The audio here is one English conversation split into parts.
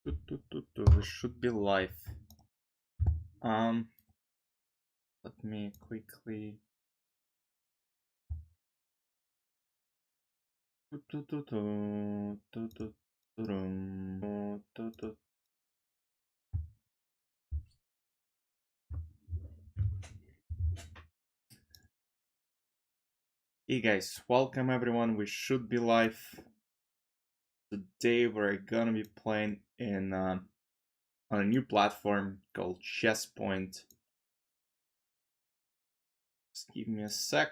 We should be live. Let me quickly. Hey guys, welcome everyone. We should be live. Today we're gonna be playing on a new platform called ChessPoint. Just give me a sec.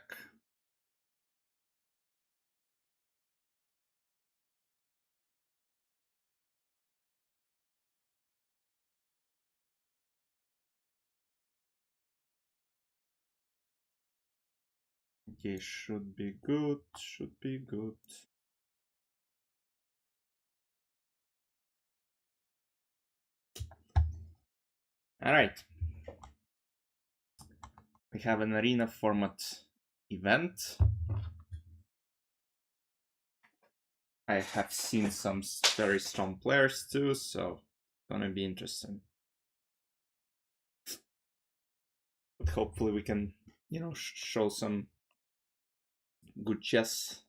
Okay, should be good. Should be good. All right. We have an arena format event. I have seen some very strong players too, so it's gonna be interesting. But hopefully we can, show some good chess.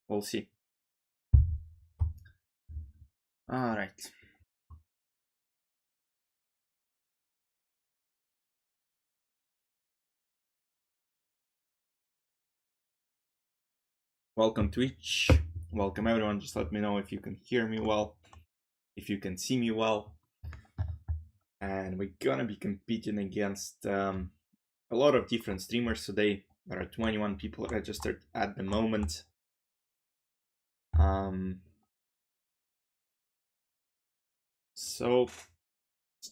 We'll see. All right. Welcome Twitch. Welcome everyone. Just let me know if you can hear me well, if you can see me well. And we're gonna be competing against a lot of different streamers today. There are 21 people registered at the moment. So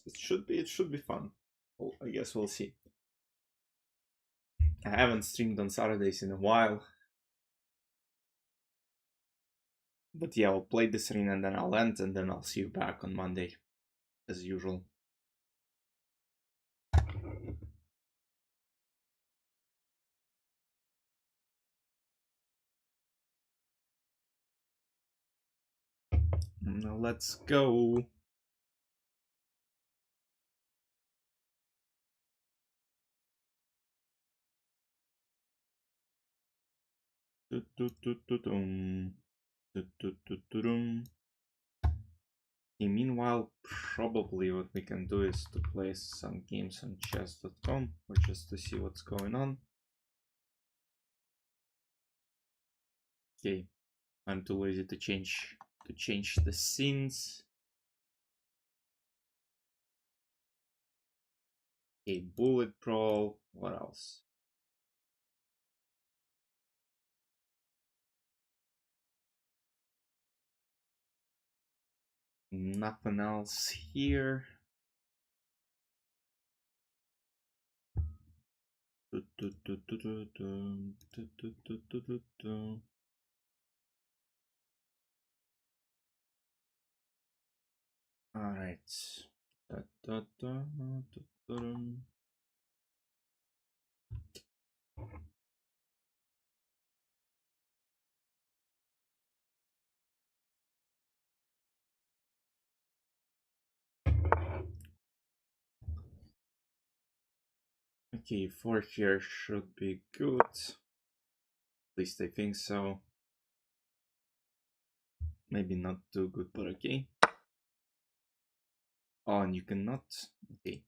it should be fun. Well, I guess we'll see. I haven't streamed on Saturdays in a while. But yeah, I'll play this arena and then I'll end, and then I'll see you back on Monday, as usual. Now let's go. Meanwhile, probably what we can do is to play some games on chess.com or just to see what's going on. Okay, I'm too lazy to change the scenes. Okay, bullet brawl. What else? Nothing else here. All right. Okay, 4 here should be good. At least I think so. Maybe not too good, but okay. Oh, and you cannot. Okay.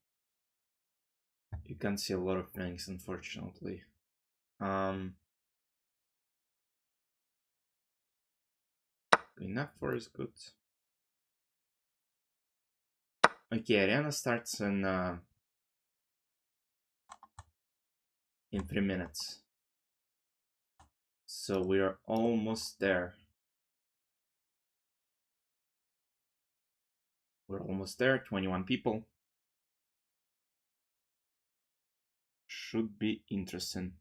You can't see a lot of things, unfortunately. Queen f4 is good. Okay, arena starts in 3 minutes. So we are almost there. We're almost there, 21 people. Should be interesting.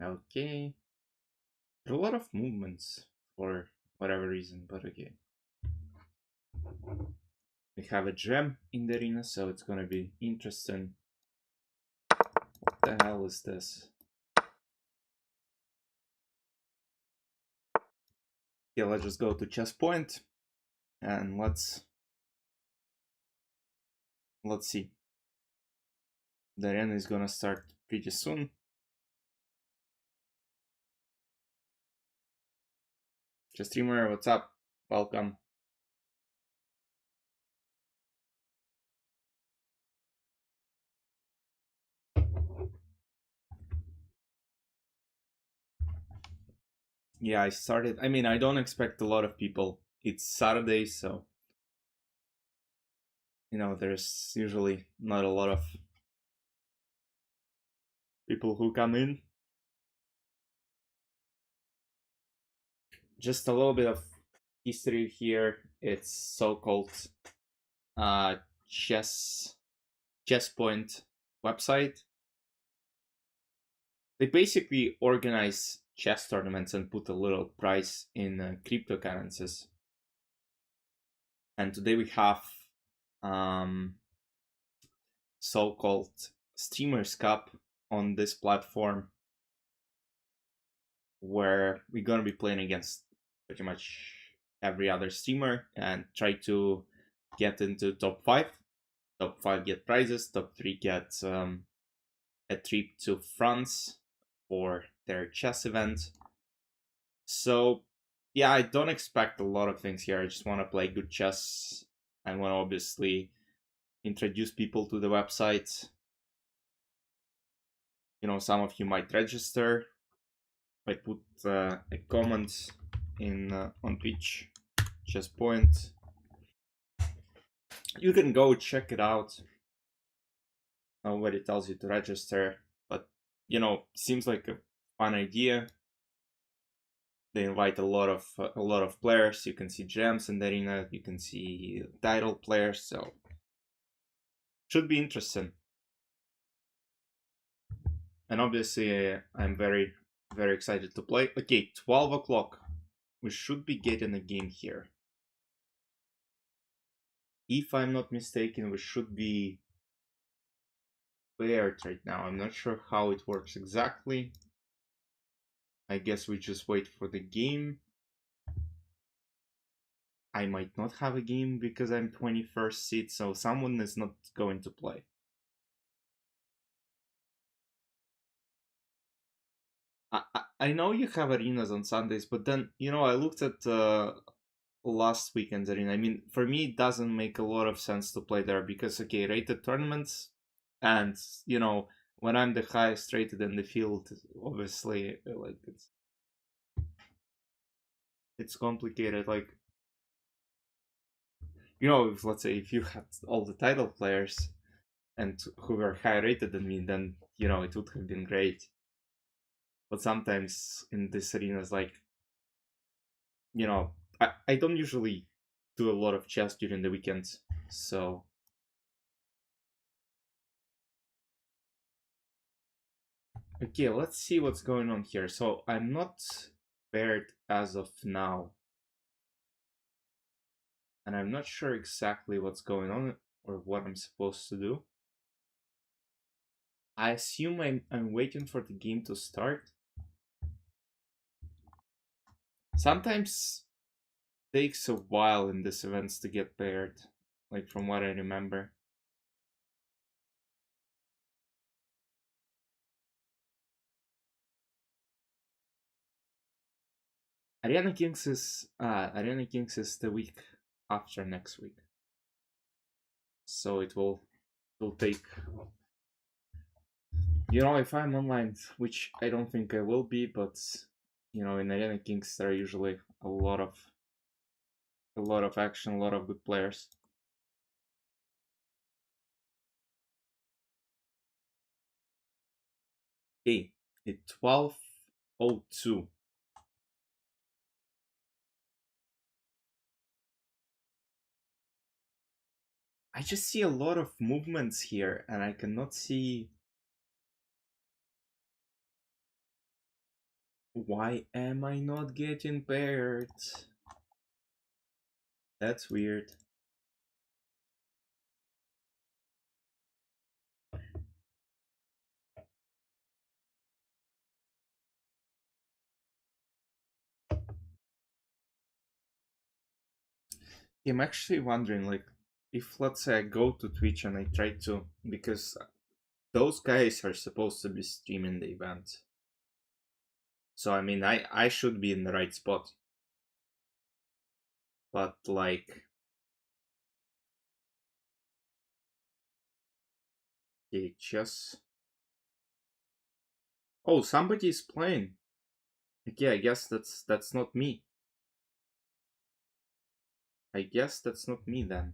Okay. There are a lot of movements for whatever reason, but okay. We have a gem in the arena, so it's gonna be interesting. What the hell is this? Okay, let's just go to ChessPoint and let's see. The arena is gonna start pretty soon. Chess streamer, what's up? Welcome. Yeah, I started. I mean, I don't expect a lot of people. It's Saturday, so there's usually not a lot of people who come in. Just a little bit of history here. It's so-called uh, ChessPoint website. They basically organize chess tournaments and put a little price in cryptocurrencies. And today we have so-called Streamers Cup on this platform, where we're gonna be playing against pretty much every other streamer and try to get into top 5. Top 5 get prizes, top 3 get a trip to France for their chess event. So yeah, I don't expect a lot of things here. I just want to play good chess. I want to obviously introduce people to the website. Some of you might register. I put a comment in on Twitch, ChessPoint. You can go check it out. Nobody tells you to register, but seems like a fun idea. They invite a lot of players. You can see gems in the arena. You can see title players. So should be interesting. And obviously, I'm very, very excited to play. Okay, 12 o'clock. We should be getting a game here. If I'm not mistaken, we should be paired right now. I'm not sure how it works exactly. I guess we just wait for the game. I might not have a game because I'm 21st seed, so someone is not going to play. I know you have arenas on Sundays, but then, I looked at last weekend's arena. I mean, for me, it doesn't make a lot of sense to play there because, okay, rated tournaments, and, when I'm the highest rated in the field, obviously, like, it's complicated. Like, if, let's say, if you had all the title players and who were higher rated than me, then, it would have been great. But sometimes in this arenas, like, I don't usually do a lot of chess during the weekends, so okay, let's see what's going on here. So I'm not paired as of now, and I'm not sure exactly what's going on or what I'm supposed to do. I assume I'm waiting for the game to start. Sometimes takes a while in these events to get paired, like from what I remember. Arena Kings is the week after next week, so it will take. If I'm online, which I don't think I will be, but in Arena Kings there are usually a lot of action, a lot of good players. Okay, it's 12:02. I just see a lot of movements here, and I cannot see why am I not getting paired. That's weird. I'm actually wondering, like, if let's say I go to Twitch and I try to, because those guys are supposed to be streaming the event. So I mean, I should be in the right spot. But like, okay, chess. Oh, somebody is playing. Okay, I guess that's not me. I guess that's not me then.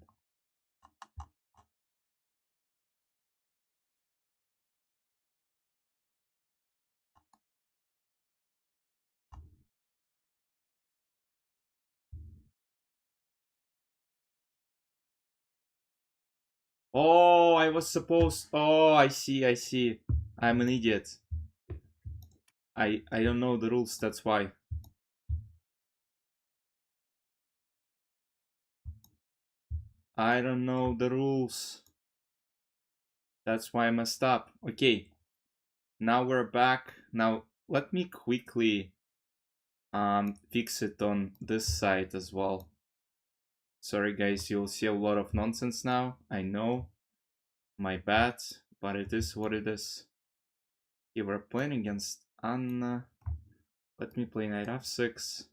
Oh, I was supposed. Oh, I see. I see. I'm an idiot. I don't know the rules. That's why. I don't know the rules. That's why I messed up. Okay. Now we're back. Now let me quickly fix it on this side as well. Sorry guys, you'll see a lot of nonsense now. I know. My bad, but it is what it is. Okay, we're playing against Anna. Let me play knight f6.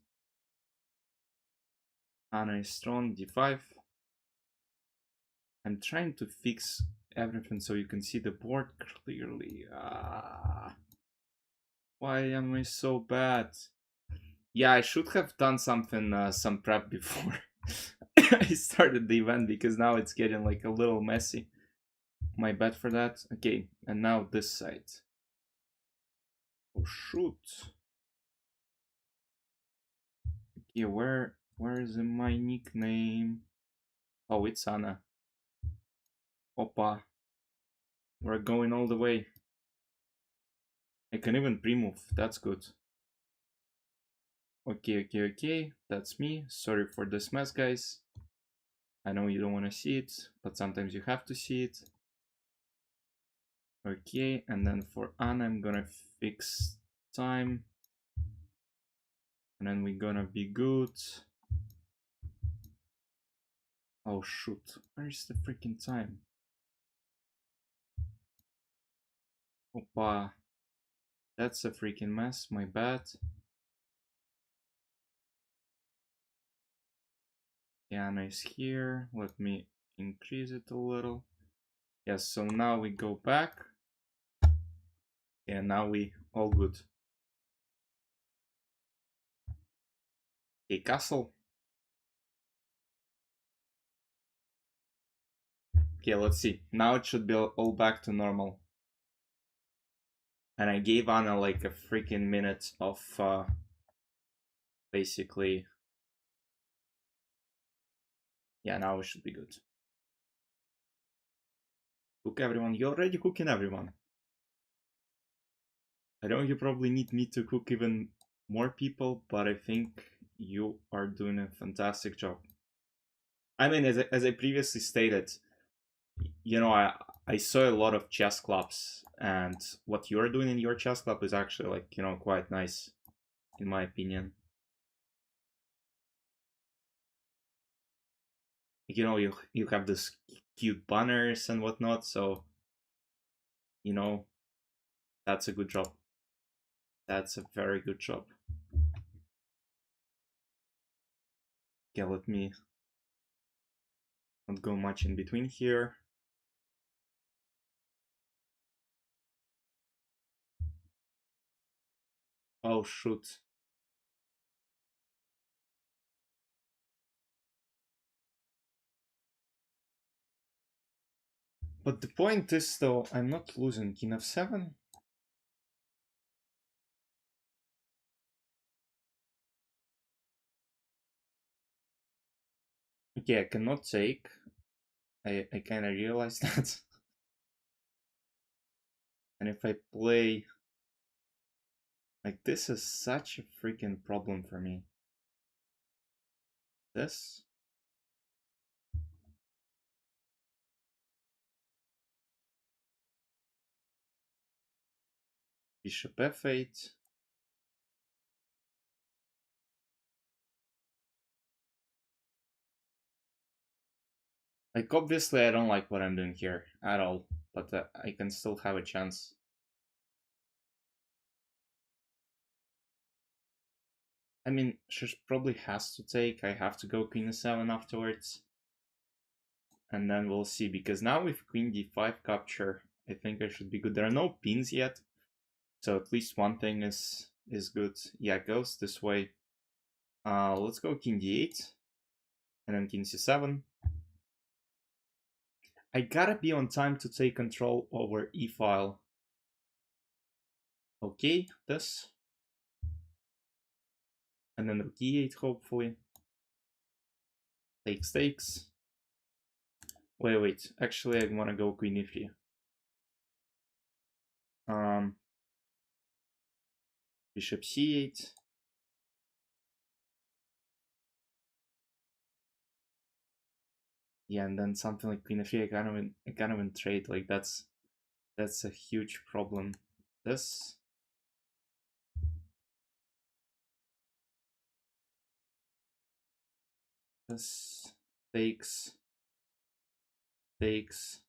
Anna is strong, d5. I'm trying to fix everything so you can see the board clearly. Why am I so bad? Yeah, I should have done something, some prep before I started the event, because now it's getting like a little messy. My bad for that. Okay, and now this side. Oh shoot. Okay, where is my nickname? Oh, it's Anna. Opa. We're going all the way. I can even pre-move. That's good. Okay. That's me. Sorry for this mess, guys. I know you don't want to see it, but sometimes you have to see it. Okay, and then for Anna, I'm gonna fix time. And then we're gonna be good. Oh shoot, where's the freaking time? Opa. That's a freaking mess, my bad. Anna is here. Let me increase it a little. Yes, so now we go back. And now we all good. Okay, castle. Okay, let's see. Now it should be all back to normal. And I gave Anna like a freaking minute of basically. Yeah, now we should be good. Cook everyone. You're already cooking everyone. I know you probably need me to cook even more people, but I think you are doing a fantastic job. I mean, as I previously stated, you know, I saw a lot of chess clubs, and what you're doing in your chess club is actually, like, you know, quite nice, in my opinion. You know, you have this cute banners and whatnot, so you know, that's a good job. That's a very good job. Okay, let me not go much in between here. Oh shoot. But the point is, though, I'm not losing. King f7. Okay, I cannot take. I kind of realized that. And if I play like this, is such a freaking problem for me. This. Bishop f8. Like, obviously, I don't like what I'm doing here at all, but I can still have a chance. I mean, she probably has to take. I have to go queen e7 afterwards. And then we'll see, because now with queen d5 capture, I think I should be good. There are no pins yet, so at least one thing is good. Yeah, it goes this way. Let's go king d8, and then king c7. I gotta be on time to take control over e-file. Okay, this. And then rook e8, hopefully. Takes. Wait. Actually, I wanna go queen e3. Bishop c8. Yeah, and then something like queen f3. I can't even trade. Like that's a huge problem. This. This takes. Takes.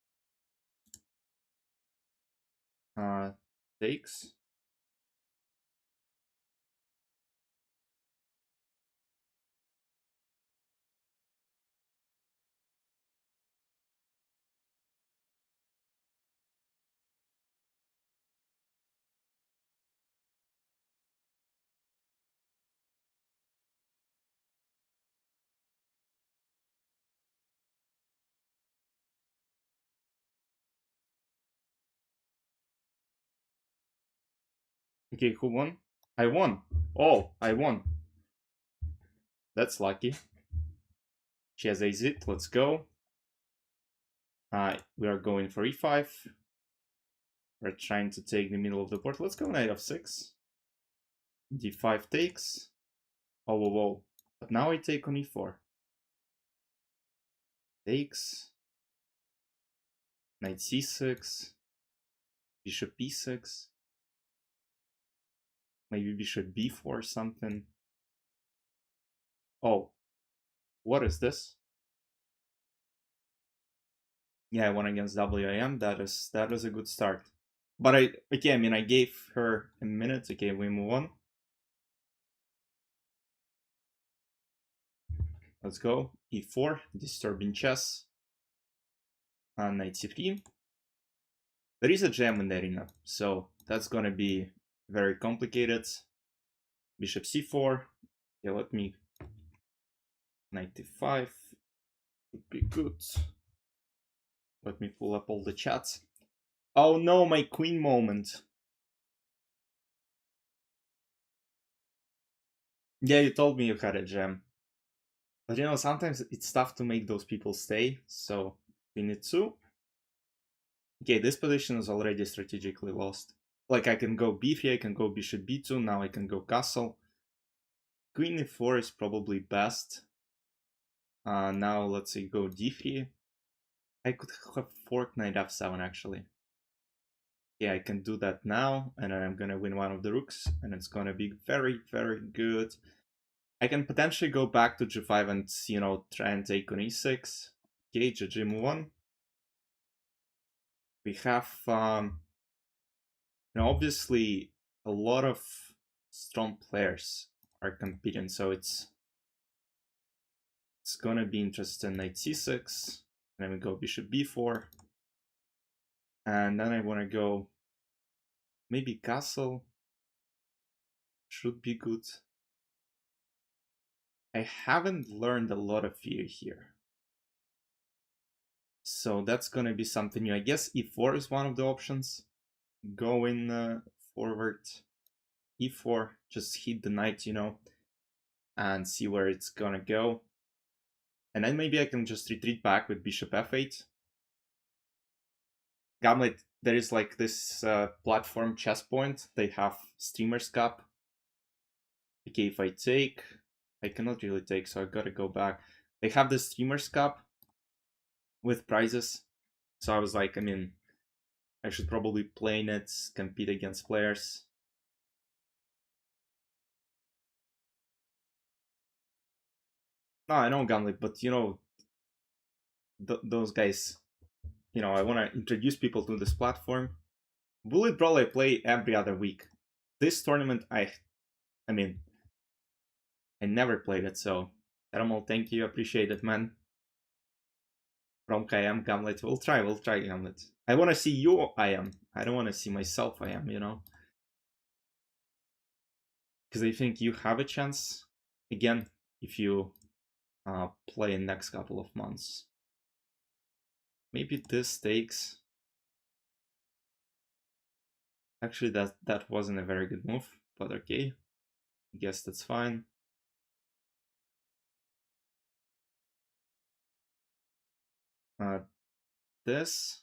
Okay, who won? I won. Oh, I won. That's lucky. She has a zit. Let's go. We are going for e5. We're trying to take the middle of the board. Let's go knight f6. d5 takes. Oh. But now I take on e4. Takes. Knight c6. Bishop e6. Maybe bishop b4 or something. Oh. What is this? Yeah, I won against WIM. That is a good start. But I gave her a minute. Okay, we move on. Let's go. e4, disturbing chess. Knight c3. There is a gem in the arena, so that's gonna be very complicated. Bishop c4. Yeah, let me. Knight d5 would be good. Let me pull up all the chats. Oh no, my queen moment. Yeah, you told me you had a gem. But you know, sometimes it's tough to make those people stay, so we need to. Okay, this position is already strategically lost. Like, I can go b3, I can go bishop b2, now I can go castle. Queen e4 is probably best. Now let's say go d3. I could have forked knight f7 actually. Yeah, I can do that now, and then I'm gonna win one of the rooks, and it's gonna be very, very good. I can potentially go back to g5 and, you know, try and take on e6. Okay, GG, move on. We have, you know, obviously a lot of strong players are competing, so it's gonna be interesting. Knight c6, and then we go bishop b4, and then I want to go maybe castle. Should be good. I haven't learned a lot of fear here, so that's gonna be something new. I guess e4 is one of the options. Going forward, e4, just hit the knight, you know, and see where it's gonna go. And then maybe I can just retreat back with bishop f8. Gamlet, there is like this platform ChessPoint. They have Streamers Cup. Okay, if I take, I cannot really take, so I gotta go back. They have the Streamers Cup with prizes. So I was like, I mean, I should probably play in it, compete against players. No, I know Gamlet, but you know, those guys. You know, I want to introduce people to this platform. Bullet Brawl I play every other week. This tournament, I mean, I never played it, so Thermal, thank you, appreciate it, man. From KM, Gamlet, we'll try Gamlet. I want to see you, I am. I don't want to see myself, I am, you know? Because I think you have a chance, again, if you play in next couple of months. Maybe this takes... Actually, that wasn't a very good move, but okay. I guess that's fine. This.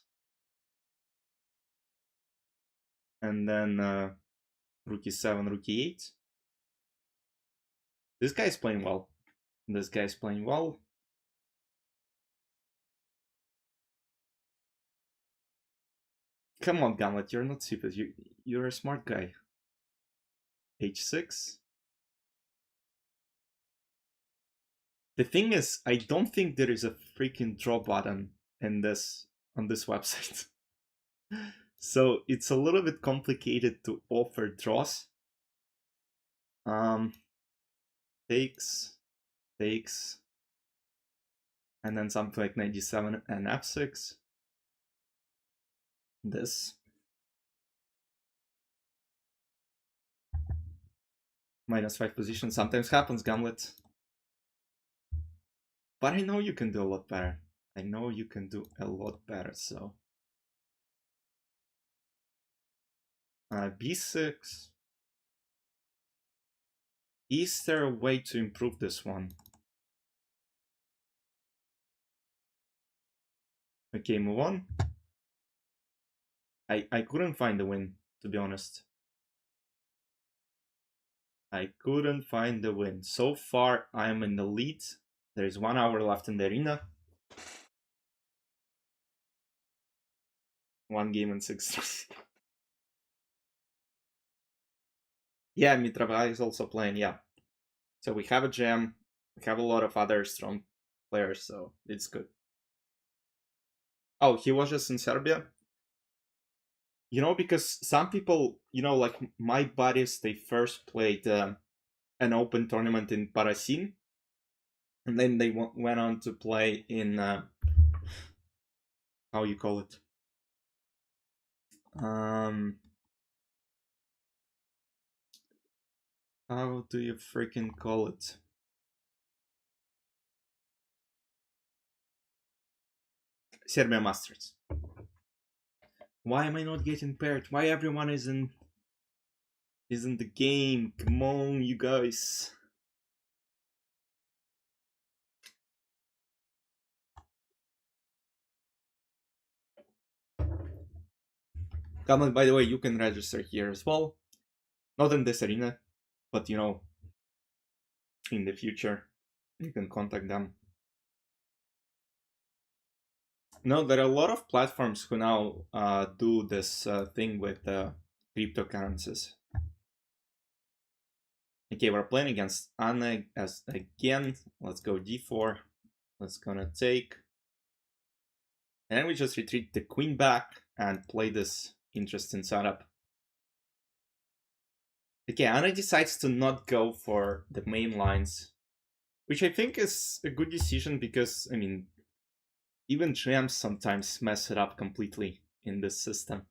And then rook e7, rook e8. This guy's playing well. This guy's playing well. Come on, Gamlet, you're not stupid. You're a smart guy. H6. The thing is, I don't think there is a freaking draw button in this on this website. So it's a little bit complicated to offer draws. Takes, and then something like 97 and f6. This. -5 position sometimes happens, Gamlet. But I know you can do a lot better. I know you can do a lot better, so. B6. Is there a way to improve this one? Okay, move on. I couldn't find the win, to be honest. I couldn't find the win. So far, I'm in the lead. There is 1 hour left in the arena. 1 game and 6. Yeah, Mitrava is also playing, yeah. So we have a gem. We have a lot of other strong players, so it's good. Oh, he was just in Serbia? You know, because some people, you know, like my buddies, they first played an open tournament in Parasin. And then they went on to play in, how you call it? How do you freaking call it? Serbia Masters. Why am I not getting paired? Why everyone is in the game? Come on, you guys. Comment, by the way, you can register here as well. Not in this arena, but you know, in the future, you can contact them. No, there are a lot of platforms who now do this thing with cryptocurrencies. Okay, we're playing against Anna as again. Let's go d4. Let's gonna take. And then we just retreat the queen back and play this interesting setup. Okay, Anna decides to not go for the main lines, which I think is a good decision because, I mean, even gems sometimes mess it up completely in this system.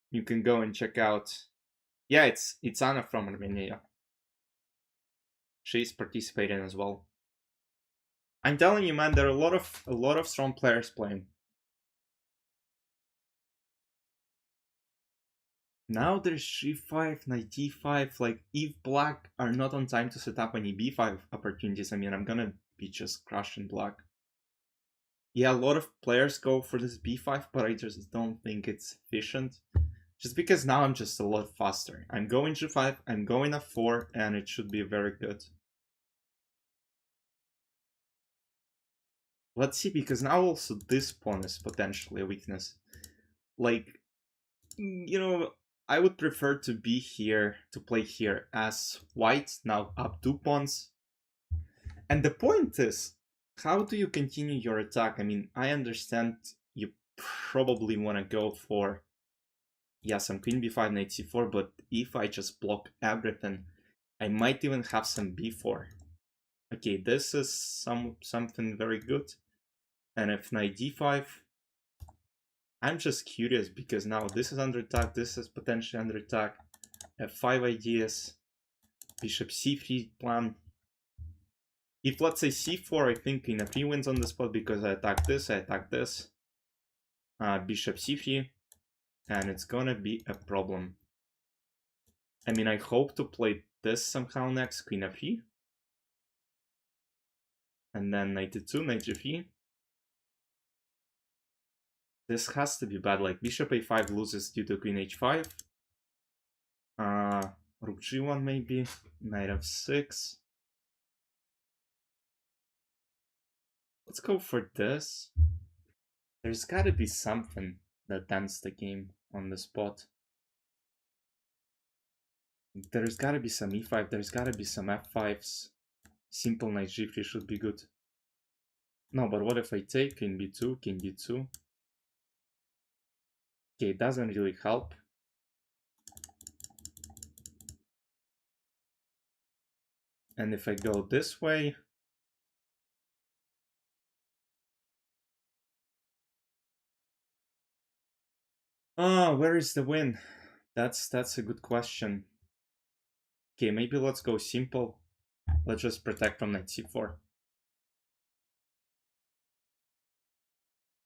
You can go and check out. Yeah, it's Anna from Armenia. She's participating as well. I'm telling you, man, there are a lot of strong players playing. Now there's g5, knight d5. Like, if black are not on time to set up any b5 opportunities, I mean, I'm gonna be just crushing black. Yeah, a lot of players go for this b5, but I just don't think it's efficient. Just because now I'm just a lot faster. I'm going g5, I'm going f4, and it should be very good. Let's see, because now also this pawn is potentially a weakness. Like, you know, I would prefer to be here, to play here as white, now up 2 pawns. And the point is, how do you continue your attack? I mean, I understand you probably want to go for, yeah, some queen b5, knight c4, but if I just block everything, I might even have some b4. Okay, this is something very good. And if knight d5, I'm just curious because now this is under attack, this is potentially under attack. F5 ideas, bishop c3 plan. If let's say c4, I think queen f3 wins on the spot because I attack this, bishop c3, and it's gonna be a problem. I mean, I hope to play this somehow next, queen f3. And then knight e2, knight g3. This has to be bad, like bishop a5 loses due to queen h5. Rook g1 maybe, knight f6. Let's go for this. There's gotta be something that ends the game on the spot. There's gotta be some e5, there's gotta be some f5s. Simple knight g3 should be good. No, but what if I take king b2, king d2? Okay, it doesn't really help. And if I go this way, where is the win? That's a good question. Okay, maybe let's go simple. Let's just protect from knight c4.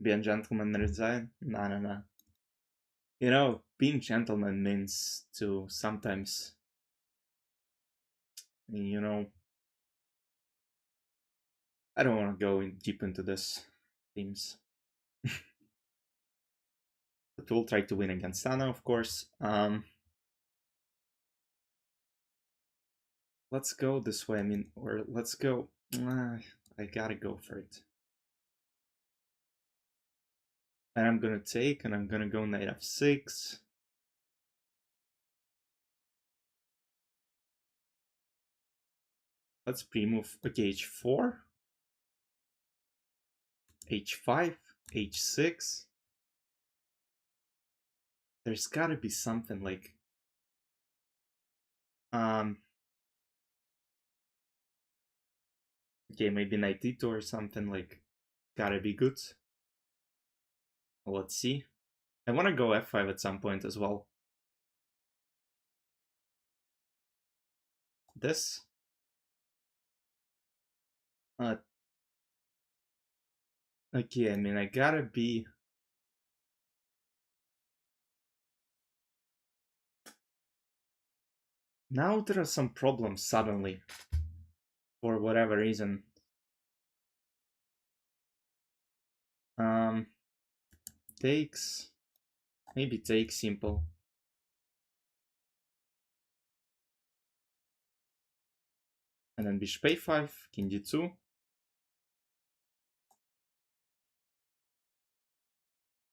Be a gentleman, resign? No. You know, being gentleman means to sometimes, you know, I don't want to go deep into this themes. But we'll try to win against Anna, of course. Let's go this way, I mean, or let's go. I gotta go for it. And I'm gonna take, and I'm gonna go knight f6. Let's pre-move. Okay, h4, h5, h6. There's gotta be something like okay, maybe knight d2 or something, like gotta be good. Let's see. I want to go f5 at some point as well. This. Okay, I mean, I gotta be. Now there are some problems suddenly. For whatever reason. Takes. Maybe take simple. And then bishop a5, king d2.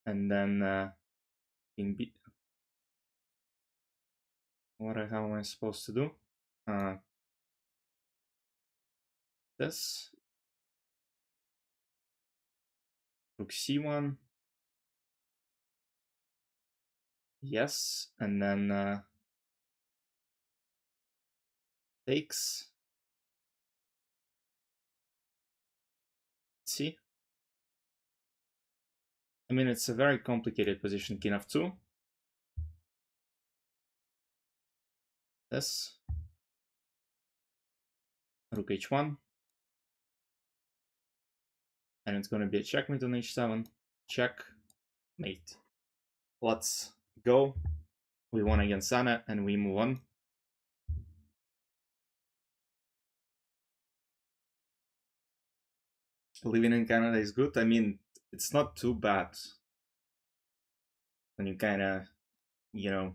And then king b. What the hell am I supposed to do? This. Rook c1. Yes, and then takes. Let's see. I mean, it's a very complicated position. King f2. This. Rook h1. And it's going to be a checkmate on h7. Checkmate. Let's go. We won against Anna and we move on. Living in Canada is good. I mean, it's not too bad when you kind of, you know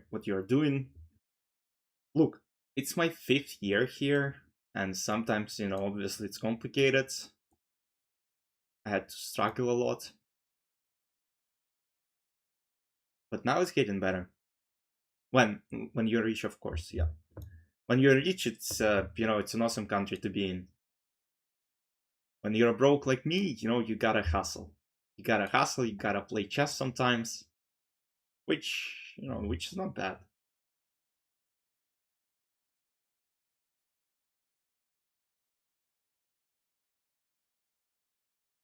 what you're doing. Look, it's my 5th year here, and sometimes, obviously it's complicated. I had to struggle a lot. But now it's getting better. When you're rich, of course, yeah. When you're rich, it's it's an awesome country to be in. when you're broke like me, you know, you gotta hustle. You gotta hustle, you gotta play chess sometimes, which, you know, which is not bad.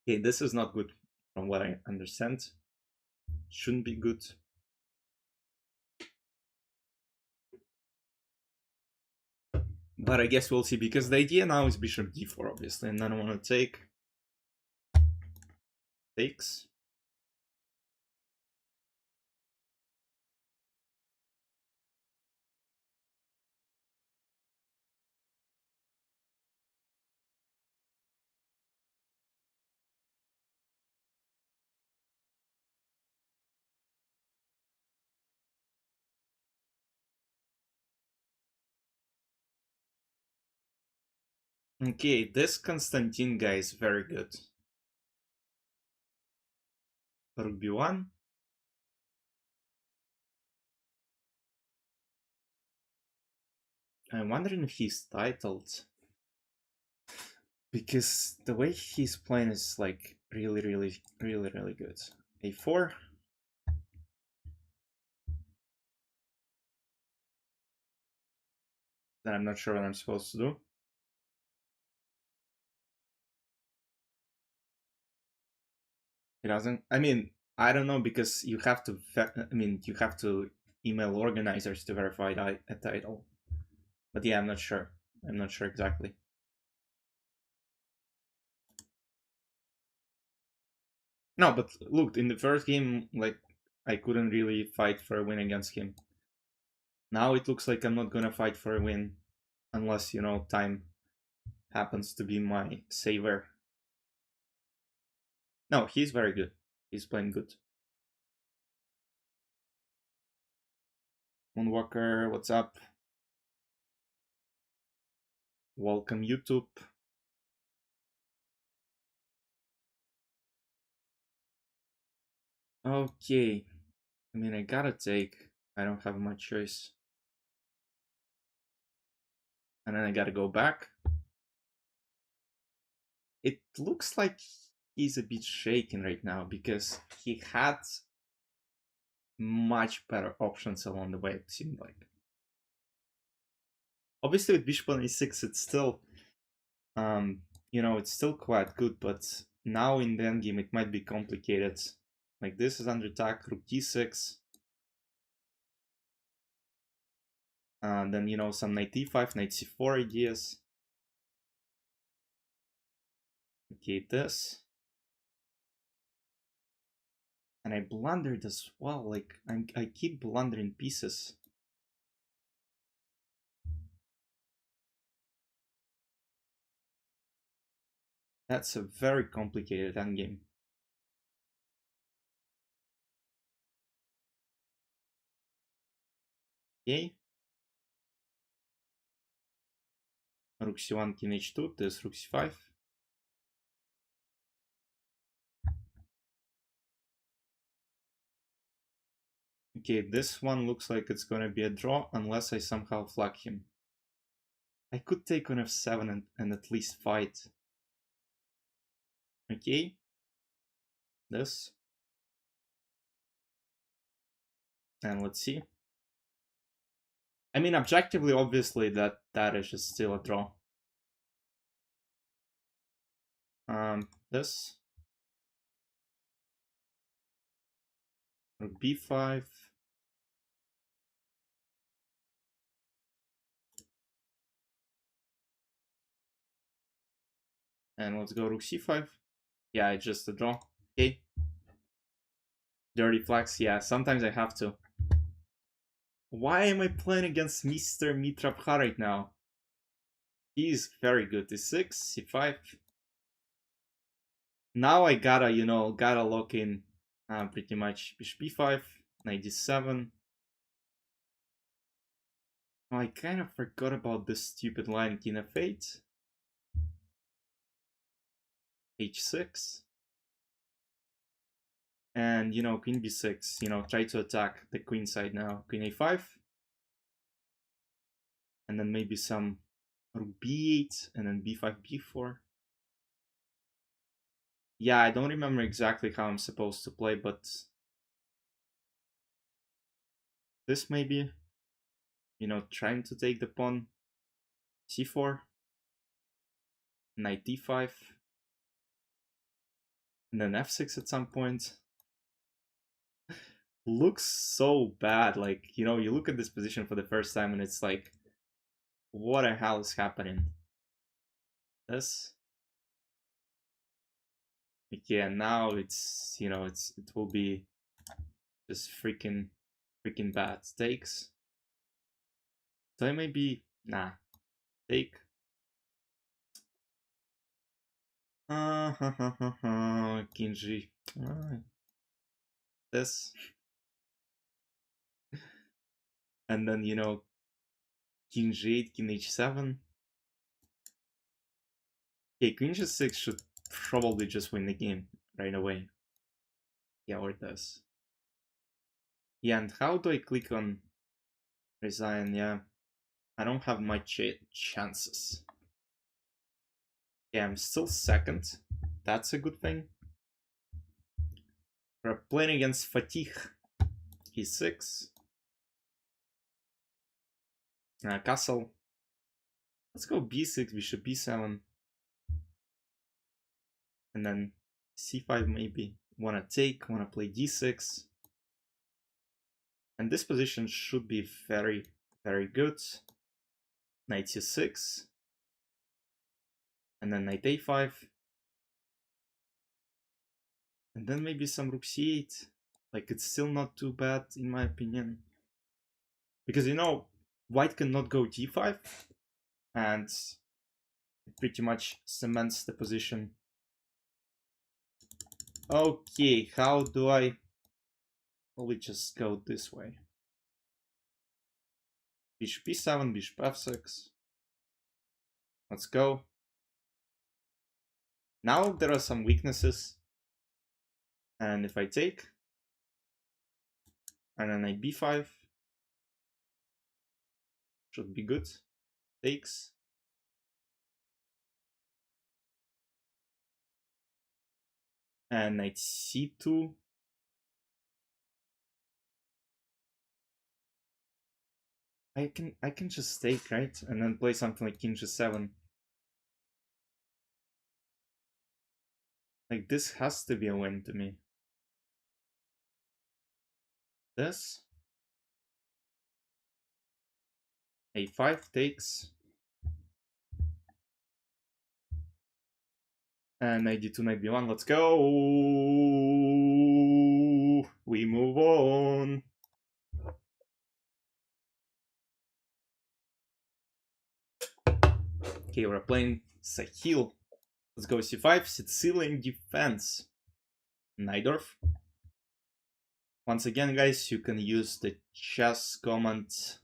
Okay, this is not good from what I understand. Shouldn't be good. But I guess we'll see, because the idea now is bishop d4, obviously, and I don't want to take. Takes. Okay, this Konstantin guy is very good. Rook b1. I'm wondering if he's titled. Because the way he's playing is like really good. A4. Then I'm not sure what I'm supposed to do. It doesn't. I mean, I don't know, because you have to. I mean, you have to email organizers to verify a title. But yeah, I'm not sure. I'm not sure exactly. No, but look, in the first game, like, I couldn't really fight for a win against him. Now it looks like I'm not gonna fight for a win unless, you know, time happens to be my saver. No, he's very good. He's playing good. Moonwalker, what's up? Welcome, YouTube. Okay. I mean, I gotta take. I don't have much choice. And then I gotta go back. It looks like he's a bit shaken right now, because he had much better options along the way, it seemed like. Obviously, with bishop on a6, it's still, you know, it's still quite good, but now in the endgame it might be complicated. Like, this is under attack, rook d6. And then, you know, some knight e5, knight c4 ideas. Okay, this. And I blundered as well, like, I keep blundering pieces. That's a very complicated endgame. Okay. Rook c1, king h2, this rook c5. Okay, this one looks like it's gonna be a draw unless I somehow flag him. I could take on f7 and at least fight. Okay. This. And let's see. I mean, objectively, obviously, that is just still a draw. This. Rook b5. And let's go rook c5. Yeah, it's just a draw. Okay. Dirty flags. Yeah, sometimes I have to. Why am I playing against Mr. Mitrapha right now? He's very good. E6, c5. Now I gotta, you know, gotta lock in pretty much bishop b5, knight d7. Oh, I kind of forgot about this stupid line, king f8. h6. And, you know, queen b6, you know, try to attack the queen side now. Queen a5. And then maybe some rook b8, and then b5, b4. Yeah, I don't remember exactly how I'm supposed to play, but this maybe, trying to take the pawn, c4, knight d5, and then f6 at some point. Looks so bad. Like, you look at this position for the first time and it's like, what the hell is happening? This. Yeah, now it's, it will be just freaking bad. Takes. So I maybe, nah, take. King G. This. And then, King G8, King H7. Okay, Queen G6 should probably just win the game right away. Yeah, or it does. Yeah, and how do I click on resign? Yeah, I don't have much chances. Yeah, I'm still second. That's a good thing. We're playing against Fatih. He's 6. Castle. Let's go b6, bishop b7. And then c5 maybe. Wanna take, wanna play d6. And this position should be very, very good. Knight c6. And then knight a5. And then maybe some rook c8. Like, it's still not too bad in my opinion. Because, white cannot go d5. And it pretty much cements the position. Okay, how do I... Well, we just go this way. Bishop b7, bishop f6. Let's go. Now there are some weaknesses. And if I take, and then knight b5, should be good. Takes. And knight c2. I can just take, right? And then play something like king g7. Like, this has to be a win to me. This. a5 takes. And knight d2, knight b1. Let's go. We move on. Okay, we're playing Sahil. Let's go c5, Sicilian defense. Najdorf. Once again, guys, you can use the chess comment,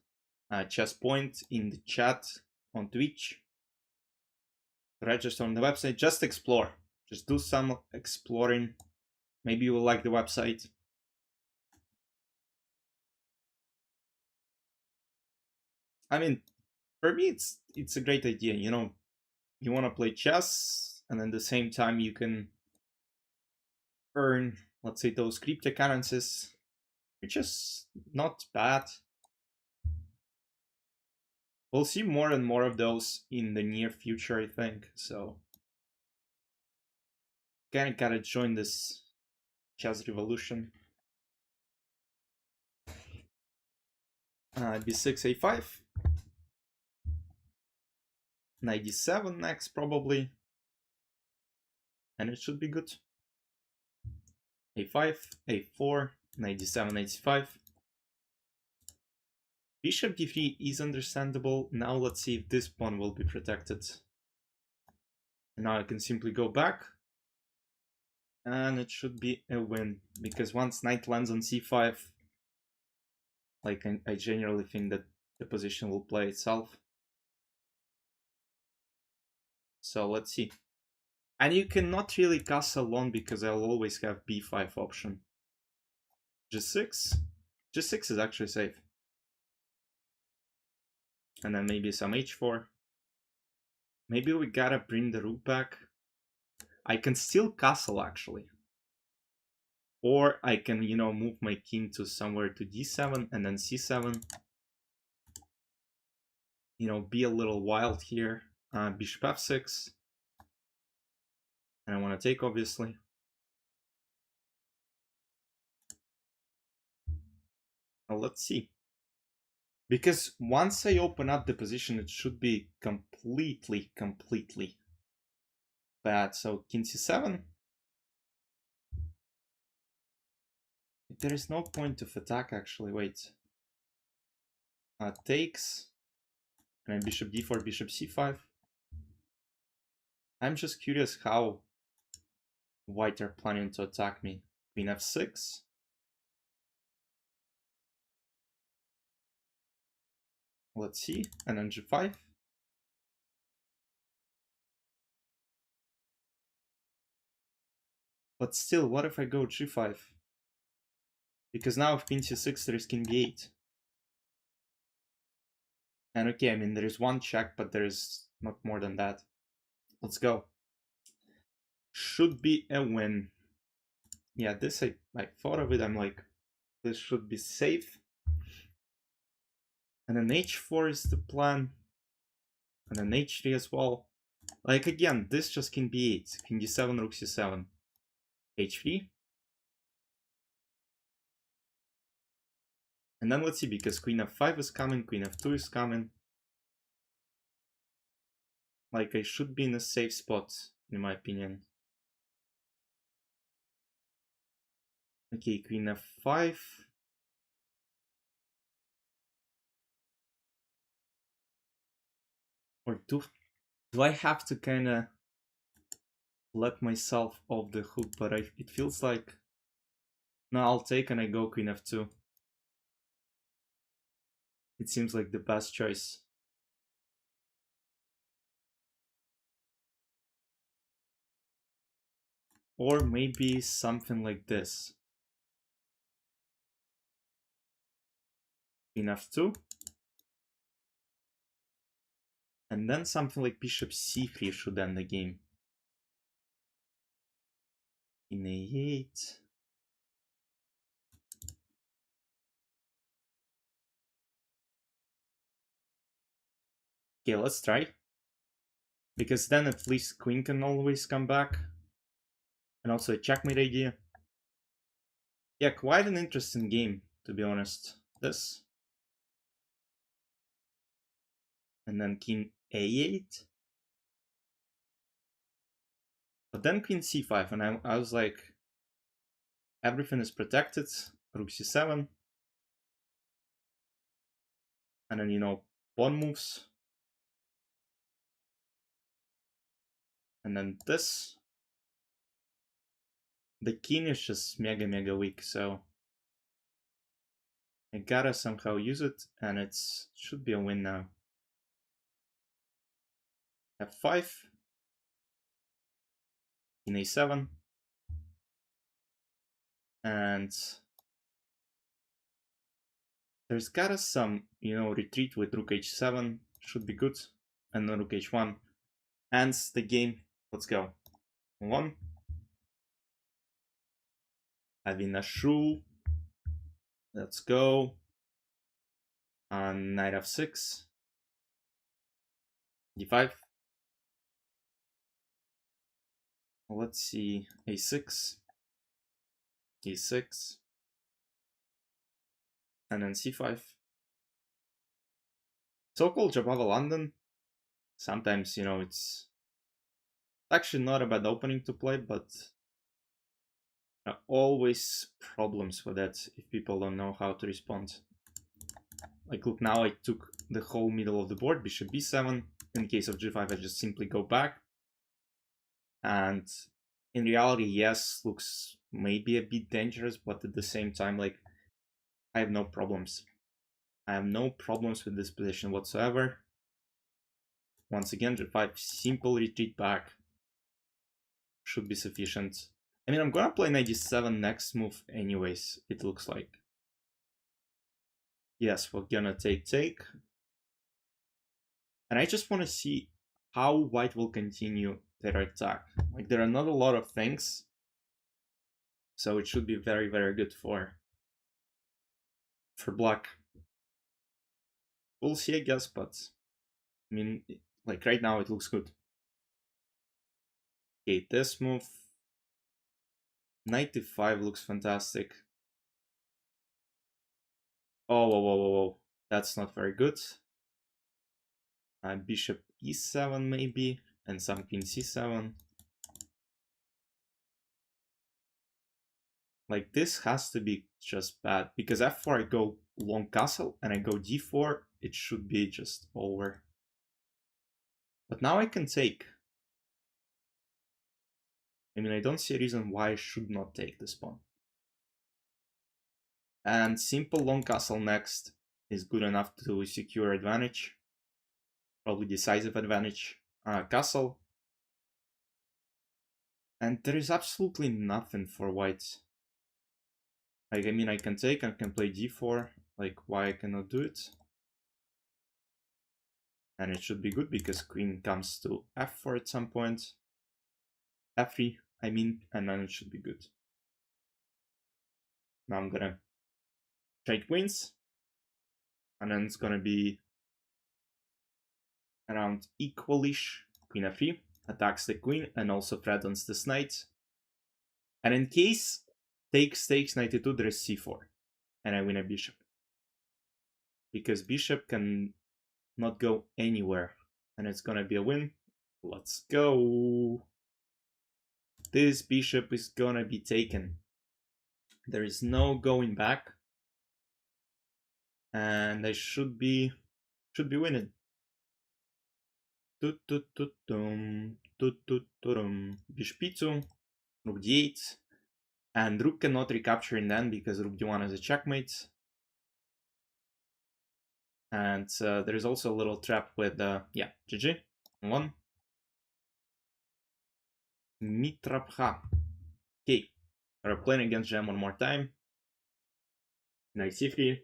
ChessPoint in the chat on Twitch. Register on the website. Just explore. Just do some exploring. Maybe you will like the website. I mean, for me, it's a great idea. You want to play chess, and at the same time you can earn, let's say, those cryptocurrencies, which is not bad. We'll see more and more of those in the near future, I think. So, kind of gotta join this chess revolution. b6, a5. Knight d7 next, probably. And it should be good. a5, a4, knight d7, knight c5. Bishop d3 is understandable. Now let's see if this pawn will be protected. And now I can simply go back. And it should be a win. Because once knight lands on c5, like, I generally think that the position will play itself. So let's see. And you cannot really castle alone because I'll always have b5 option. g6. g6 is actually safe. And then maybe some h4. Maybe we gotta bring the rook back. I can still castle actually. Or I can, move my king to somewhere to d7 and then c7. Be a little wild here. Bishop f6. And I want to take, obviously. Well, let's see. Because once I open up the position, it should be completely bad. So king c7. There is no point of attack, actually. Wait. Takes. And then bishop d4, bishop c5. I'm just curious how white are planning to attack me. Queen f6. Let's see. And then g5. But still, what if I go g5? Because now if king c6, there is king b8. And okay, I mean, there is one check, but there is not more than that. Let's go. Should be a win. Yeah, this I thought of it. I'm like, this should be safe. And then h4 is the plan. And then h3 as well. Like, again, this just king b8. King d7, rook c7. h3. And then let's see, because queen f5 is coming, queen f2 is coming. Like, I should be in a safe spot, in my opinion. Okay, queen f5. Or do I have to kind of let myself off the hook? But it feels like... No, I'll take and I go queen f2. It seems like the best choice. Or maybe something like this. Queen f2. And then something like bishop c3 should end the game. King a8. Okay, let's try. Because then at least queen can always come back. And also a checkmate idea. Yeah, quite an interesting game, to be honest. This. And then king a8. But then queen c5, and I was like, everything is protected. Rook c7. And then, pawn moves. And then this. The king is just mega weak, so I gotta somehow use it, and it should be a win now. f5. King a7. And there's gotta some, retreat with rook h7. Should be good. And then rook h1. Ends the game. Let's go. 1. Having a shrew. Let's go. And knight f6. d5. Let's see. a6. e6. And then c5. So-called Jabava London. Sometimes, it's actually not a bad opening to play, but always problems with that if people don't know how to respond. Like, look, now I took the whole middle of the board, bishop b7. In case of g5, I just simply go back. And in reality, yes, looks maybe a bit dangerous, but at the same time, like, I have no problems. I have no problems with this position whatsoever. Once again, g5, simple retreat back should be sufficient. I mean, I'm gonna play knight d7 next move anyways, it looks like. Yes, we're gonna take. And I just want to see how white will continue their attack. Like, there are not a lot of things, so it should be very, very good for black. We'll see, I guess, but I mean, like right now it looks good. Okay, this move, knight to 5 looks fantastic. Oh, whoa, whoa, whoa, whoa. That's not very good. Bishop e7 maybe, and some queen c7. Like, this has to be just bad, because f4 I go long castle, and I go d4, it should be just over. But now I can take. I mean, I don't see a reason why I should not take this pawn. And simple long castle next is good enough to secure advantage. Probably decisive advantage. Castle. And there is absolutely nothing for white. Like, I mean, I can take, I can play d4. Like, why I cannot do it? And it should be good because queen comes to f4 at some point. f3, I mean, and then it should be good. Now I'm gonna trade queens. And then it's gonna be around equalish. Queen f3 attacks the queen and also threatens this knight. And in case takes knight e2, there is c4. And I win a bishop. Because bishop can not go anywhere. And it's gonna be a win. Let's go. This bishop is gonna be taken. There is no going back. And I should be winning. Bishop b2, rook d8. And rook cannot recapture in the end because rook d1 is a checkmate. And there is also a little trap with, yeah, GG. 1. Mitrapha. Okay, we're playing against Gem one more time. Knight c3.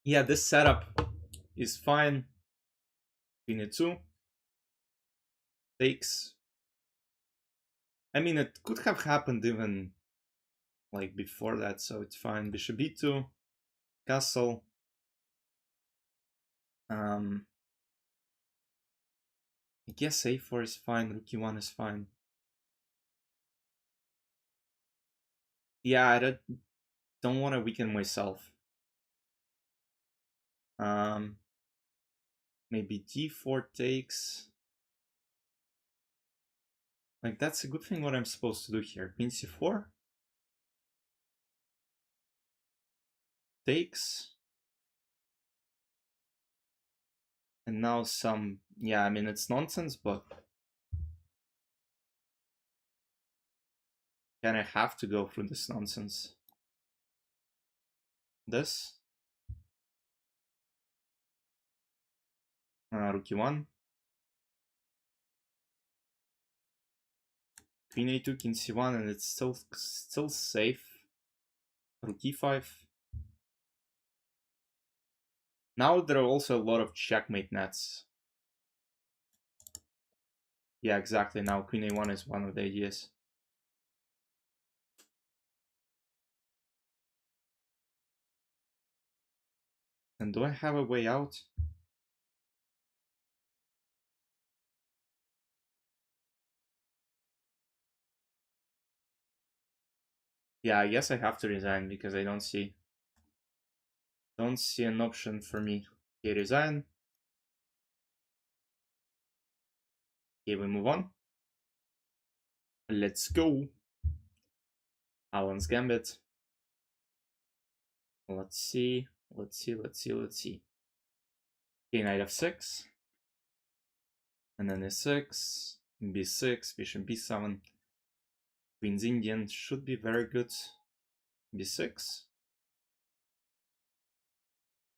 Yeah, this setup is fine. Queen e2. Takes. I mean, it could have happened even like before that, so it's fine. Bishop b2. Castle. I guess a4 is fine. Rook e1 is fine. Yeah, I don't want to weaken myself. Maybe d4 takes. Like, that's a good thing what I'm supposed to do here. Queen c4. Takes. And now some, yeah, I mean, it's nonsense, but can I have to go through this nonsense? This. Rook e1. Queen a2, king c1, and it's still safe. Rook e5. Now there are also a lot of checkmate nets. Yeah, exactly. Now queen a1 is one of the ideas. And do I have a way out? Yeah, I guess I have to resign because I don't see an option for me. Okay, resign. Okay, we move on. Let's go. Alan's Gambit. Let's see. Okay, knight f6. And then a6, b6, bishop b7. Queen's Indian should be very good. b6.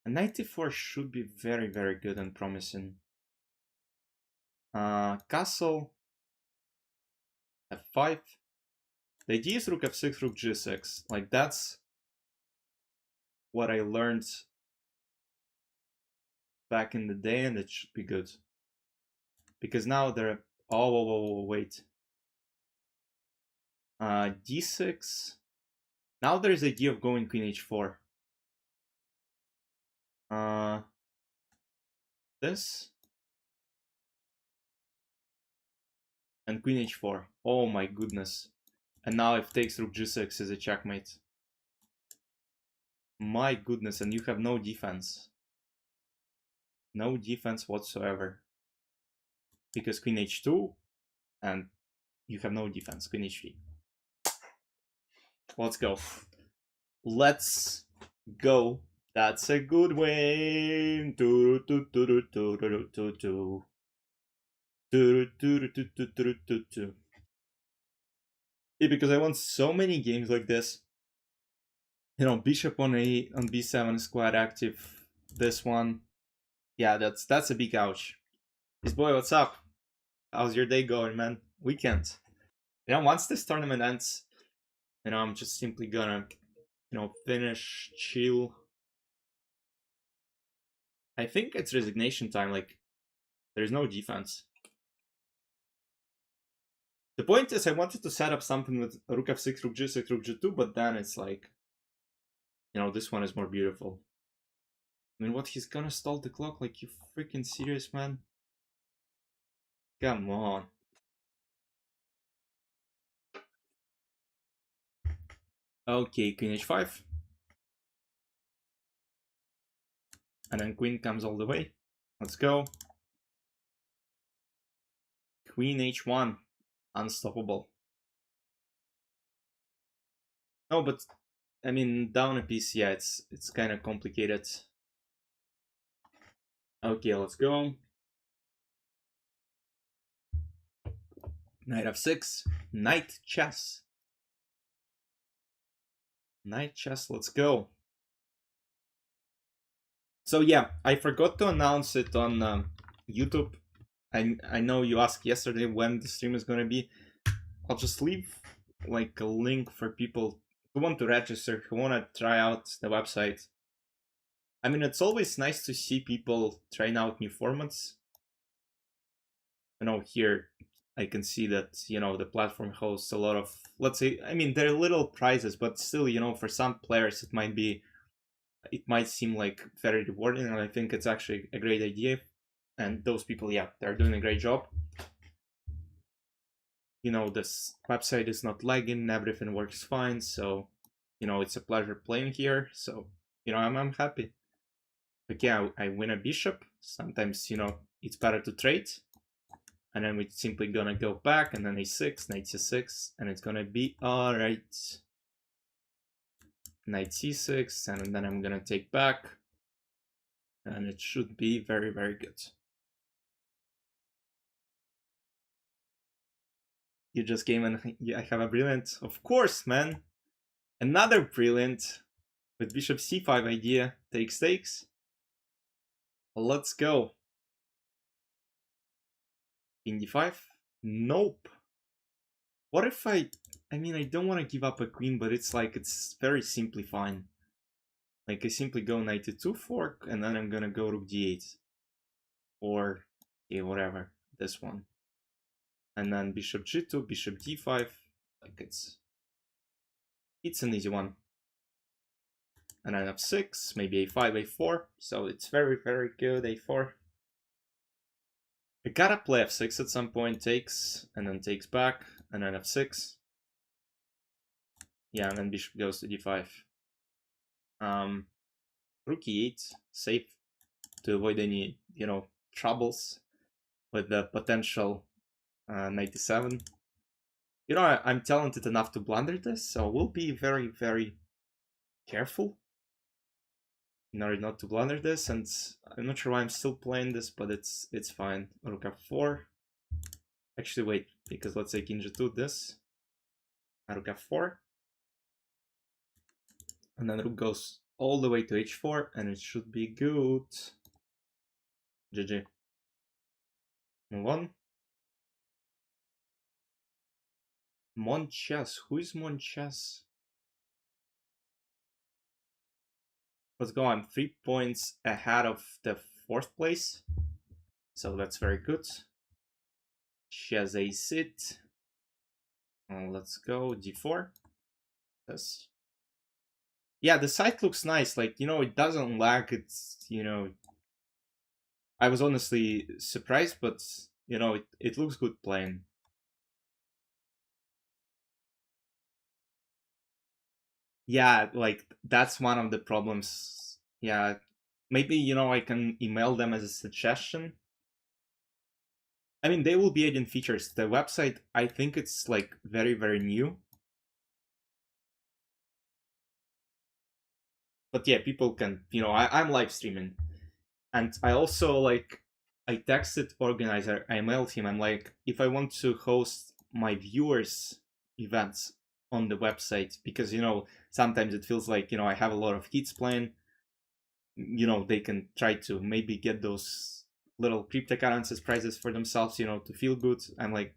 And knight e4 should be very, very good and promising. Castle. f5. The idea is rook f6, rook g6. Like, that's what I learned back in the day, and it should be good. Because now they're... Oh, wait. D6. Now there's the idea of going queen h4. This. And queen h4. Oh my goodness. And now if takes rook g6 is a checkmate. My goodness, and you have no defense. No defense whatsoever. Because queen h2, and you have no defense. Queen h3. Let's go. Let's go. That's a good win. Yeah, because I won so many games like this. You know, bishop on b7 is quite active. This one, yeah, that's a big ouch. This boy, what's up? How's your day going, man? Weekend. You know, once this tournament ends, you know, I'm just simply gonna, you know, finish, chill. I think it's resignation time. Like, there's no defense. The point is, I wanted to set up something with rook f6, rook g6, rook g2, but then it's like, you know, this one is more beautiful. I mean, what, he's gonna stall the clock? Like, you freaking serious, man? Come on. Okay, queen h5. And then queen comes all the way. Let's go. Queen h1. Unstoppable. No, but I mean, down a piece, yeah, it's kind of complicated. Okay, let's go. Knight f6. Knight chess. Knight chess, let's go. So yeah, I forgot to announce it on YouTube. I know you asked yesterday when the stream is gonna be. I'll just leave like a link for people who want to register, who want to try out the website. I mean, it's always nice to see people trying out new formats. You know, here I can see that, you know, the platform hosts a lot of, let's say, I mean, they're little prizes, but still, you know, for some players it might seem like very rewarding, and I think it's actually a great idea. And those people, yeah, they're doing a great job. You know, this website is not lagging, everything works fine, so, you know, it's a pleasure playing here. So, you know, I'm happy. But yeah, I win a bishop. Sometimes, you know, it's better to trade. And then we're simply gonna go back, and then a6, knight c6, and it's gonna be alright. Knight c6, and then I'm gonna take back. And it should be very, very good. You just came and I have a brilliant, of course, man. Another brilliant with bishop c5 idea. Takes. Let's go. King d5? Nope. What if I mean, I don't want to give up a queen, but it's like, it's very simply fine. Like, I simply go knight to 2 fork, and then I'm gonna go rook d8. Or, yeah, whatever, this one. And then bishop g2, bishop d5. Like, it's an easy one. And then f6, maybe a5, a4. So it's very, very good, a4. I gotta play f6 at some point, takes, and then takes back, and then f6. Yeah, and then bishop goes to d5. Rook e8, safe to avoid any, you know, troubles with the potential 97. You know, I'm talented enough to blunder this, so we'll be very, very careful in order not to blunder this. And I'm not sure why I'm still playing this, but it's fine. Rook f4. Actually, wait, because let's say king g2 this. Rook f4. And then rook goes all the way to h4, and it should be good. GG. Move on. Monchess. Who is Monchess? Let's go. I'm 3 points ahead of the 4th place, so that's very good. She has a sit. Let's go d4. Yes. Yeah, the site looks nice. Like, it doesn't lag. It's, I was honestly surprised, but, it looks good playing. Yeah, like, that's one of the problems. Yeah, maybe, I can email them as a suggestion. I mean, they will be adding features. The website, I think it's, like, very, very new. But yeah, people can, I'm live streaming. And I also, like, I texted organizer, I mailed him, I'm like, if I want to host my viewers events on the website, because, sometimes it feels like, I have a lot of hits playing, they can try to maybe get those little cryptocurrencies prizes for themselves, to feel good. I'm like,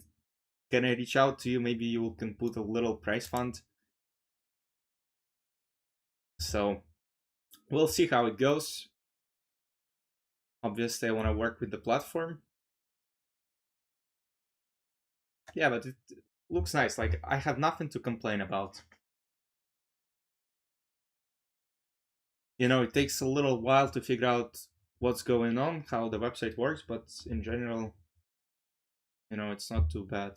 can I reach out to you? Maybe you can put a little prize fund. So we'll see how it goes. Obviously, I want to work with the platform. Yeah, but it looks nice. Like, I have nothing to complain about. It takes a little while to figure out what's going on, how the website works, but in general, it's not too bad.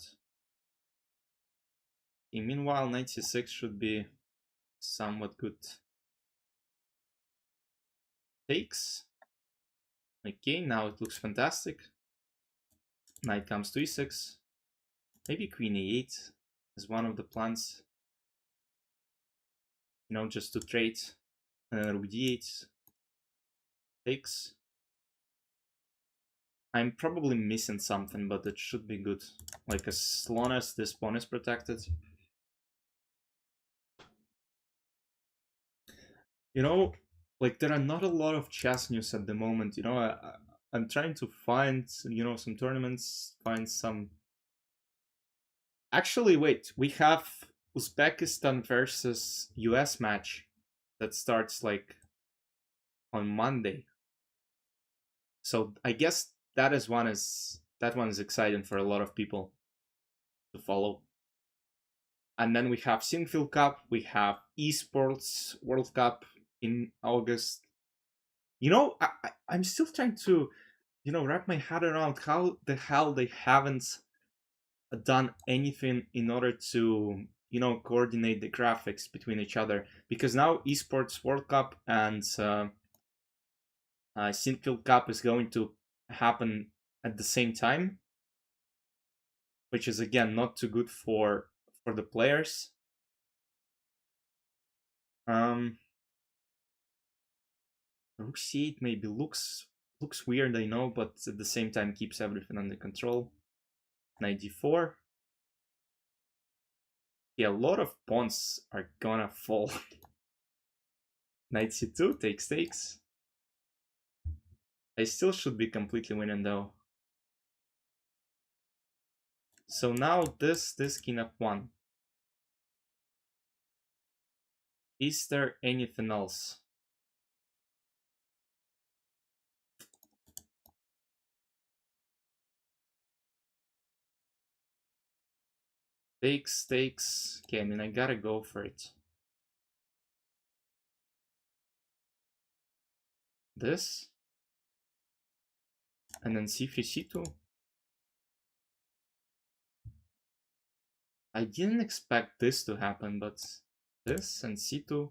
Meanwhile, 96 should be somewhat good. Takes. Okay, now it looks fantastic. Knight comes to e6. Maybe queen e8 is one of the plans. Just to trade. Rook d8. Takes. I'm probably missing something, but it should be good. Like, as long as this pawn is protected. Like, there are not a lot of chess news at the moment. I'm trying to find, some tournaments, find some. Actually, wait, we have Uzbekistan versus US match that starts like on Monday. So I guess that one is exciting for a lot of people to follow. And then we have Sinfield Cup, we have Esports World Cup in August. I'm still trying to, wrap my head around how the hell they haven't done anything in order to, coordinate the graphics between each other. Because now Esports World Cup and Sinfield Cup is going to happen at the same time, which is again not too good for the players. Rook c8 maybe looks weird, I know, but at the same time keeps everything under control. Knight d4. Yeah, a lot of pawns are gonna fall. Knight c2 takes. I still should be completely winning though. So now this king f1. Is there anything else? Takes. Okay, I mean, I gotta go for it. This. And then c3, c2. I didn't expect this to happen, but this and c2.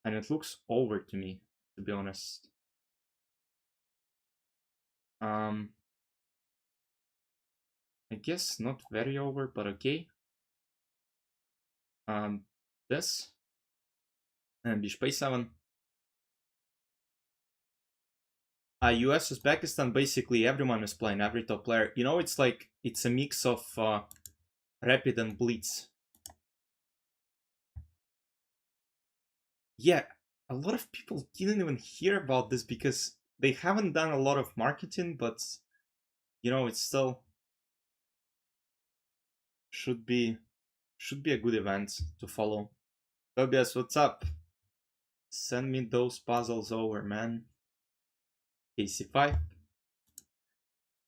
And it looks over to me, to be honest. I guess not very over, but okay. This. And bishop a7. US Uzbekistan, basically everyone is playing, every top player. It's like, it's a mix of rapid and blitz. Yeah, a lot of people didn't even hear about this because they haven't done a lot of marketing, but it's still should be a good event to follow. Tobias, what's up? Send me those puzzles over, man. Okay, c5.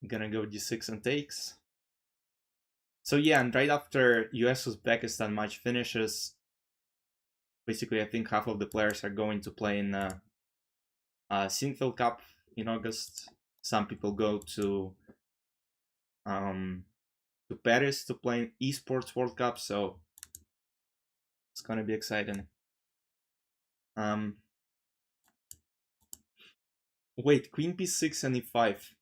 I'm gonna go d6 and takes. So yeah, and right after US-Uzbekistan match finishes, basically I think half of the players are going to play in Sinfield Cup in August. Some people go to Paris to play Esports World Cup, so it's gonna be exciting. Wait, Queen b6 and e5.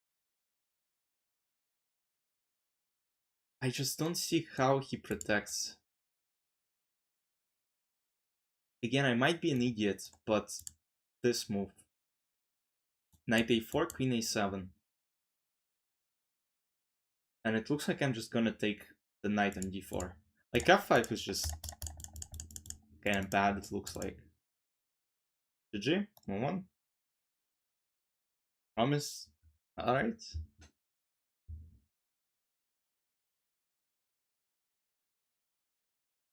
I just don't see how he protects. Again, I might be an idiot, but this move. Knight a4, Queen a7. And it looks like I'm just gonna take the knight on d4. Like f5 is just kind of bad, it looks like. GG, 1-1. Promise. Alright.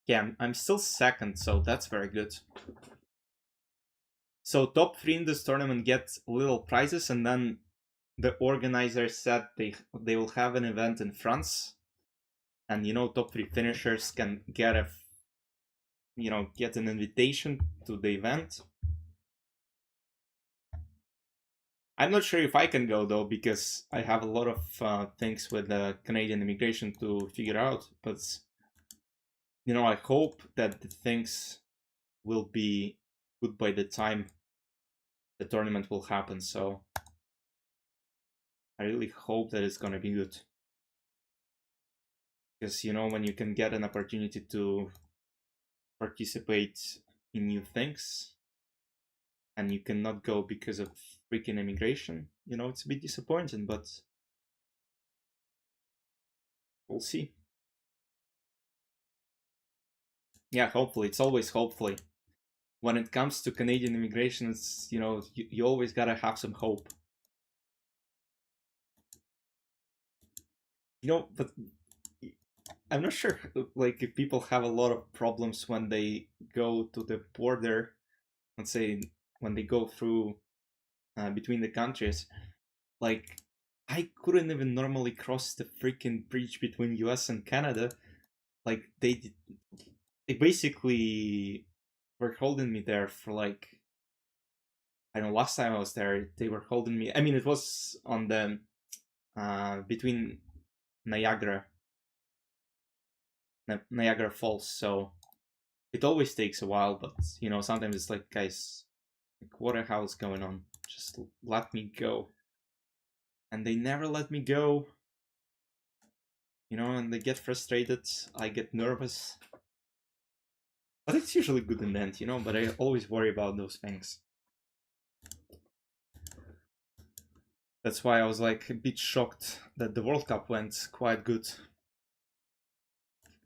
Yeah, I'm still second, so that's very good. So top 3 in this tournament get little prizes, and then the organizers said they will have an event in France, and top 3 finishers can get get an invitation to the event. I'm not sure if I can go though, because I have a lot of things with Canadian immigration to figure out. But I hope that the things will be good by the time the tournament will happen. So I really hope that it's gonna be good, because when you can get an opportunity to participate in new things and you cannot go because of freaking immigration, it's a bit disappointing, but we'll see. Yeah, hopefully. It's always hopefully. When it comes to Canadian immigration, it's, you always gotta have some hope. But I'm not sure, like, if people have a lot of problems when they go to the border, let's say, when they go through between the countries. Like, I couldn't even normally cross the freaking bridge between US and Canada. Like, they basically were holding me there for like, I don't know, last time I was there, they were holding me. I mean, it was on the between Niagara Falls, so it always takes a while. But sometimes it's like, guys, like, what the hell is going on? Just let me go. And they never let me go. And they get frustrated. I get nervous. But it's usually good in the end, but I always worry about those things. That's why I was like a bit shocked that the World Cup went quite good.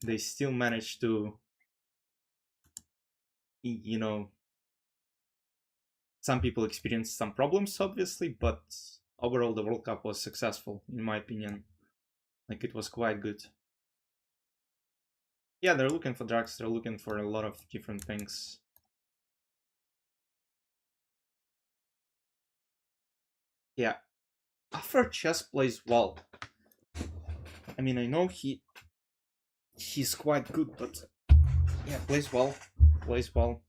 They still managed to, some people experienced some problems, obviously, but overall the World Cup was successful, in my opinion. Like, it was quite good. Yeah, they're looking for drugs, they're looking for a lot of different things. Yeah. After Chess plays well. I mean, I know he's quite good, but yeah, plays well. Plays well.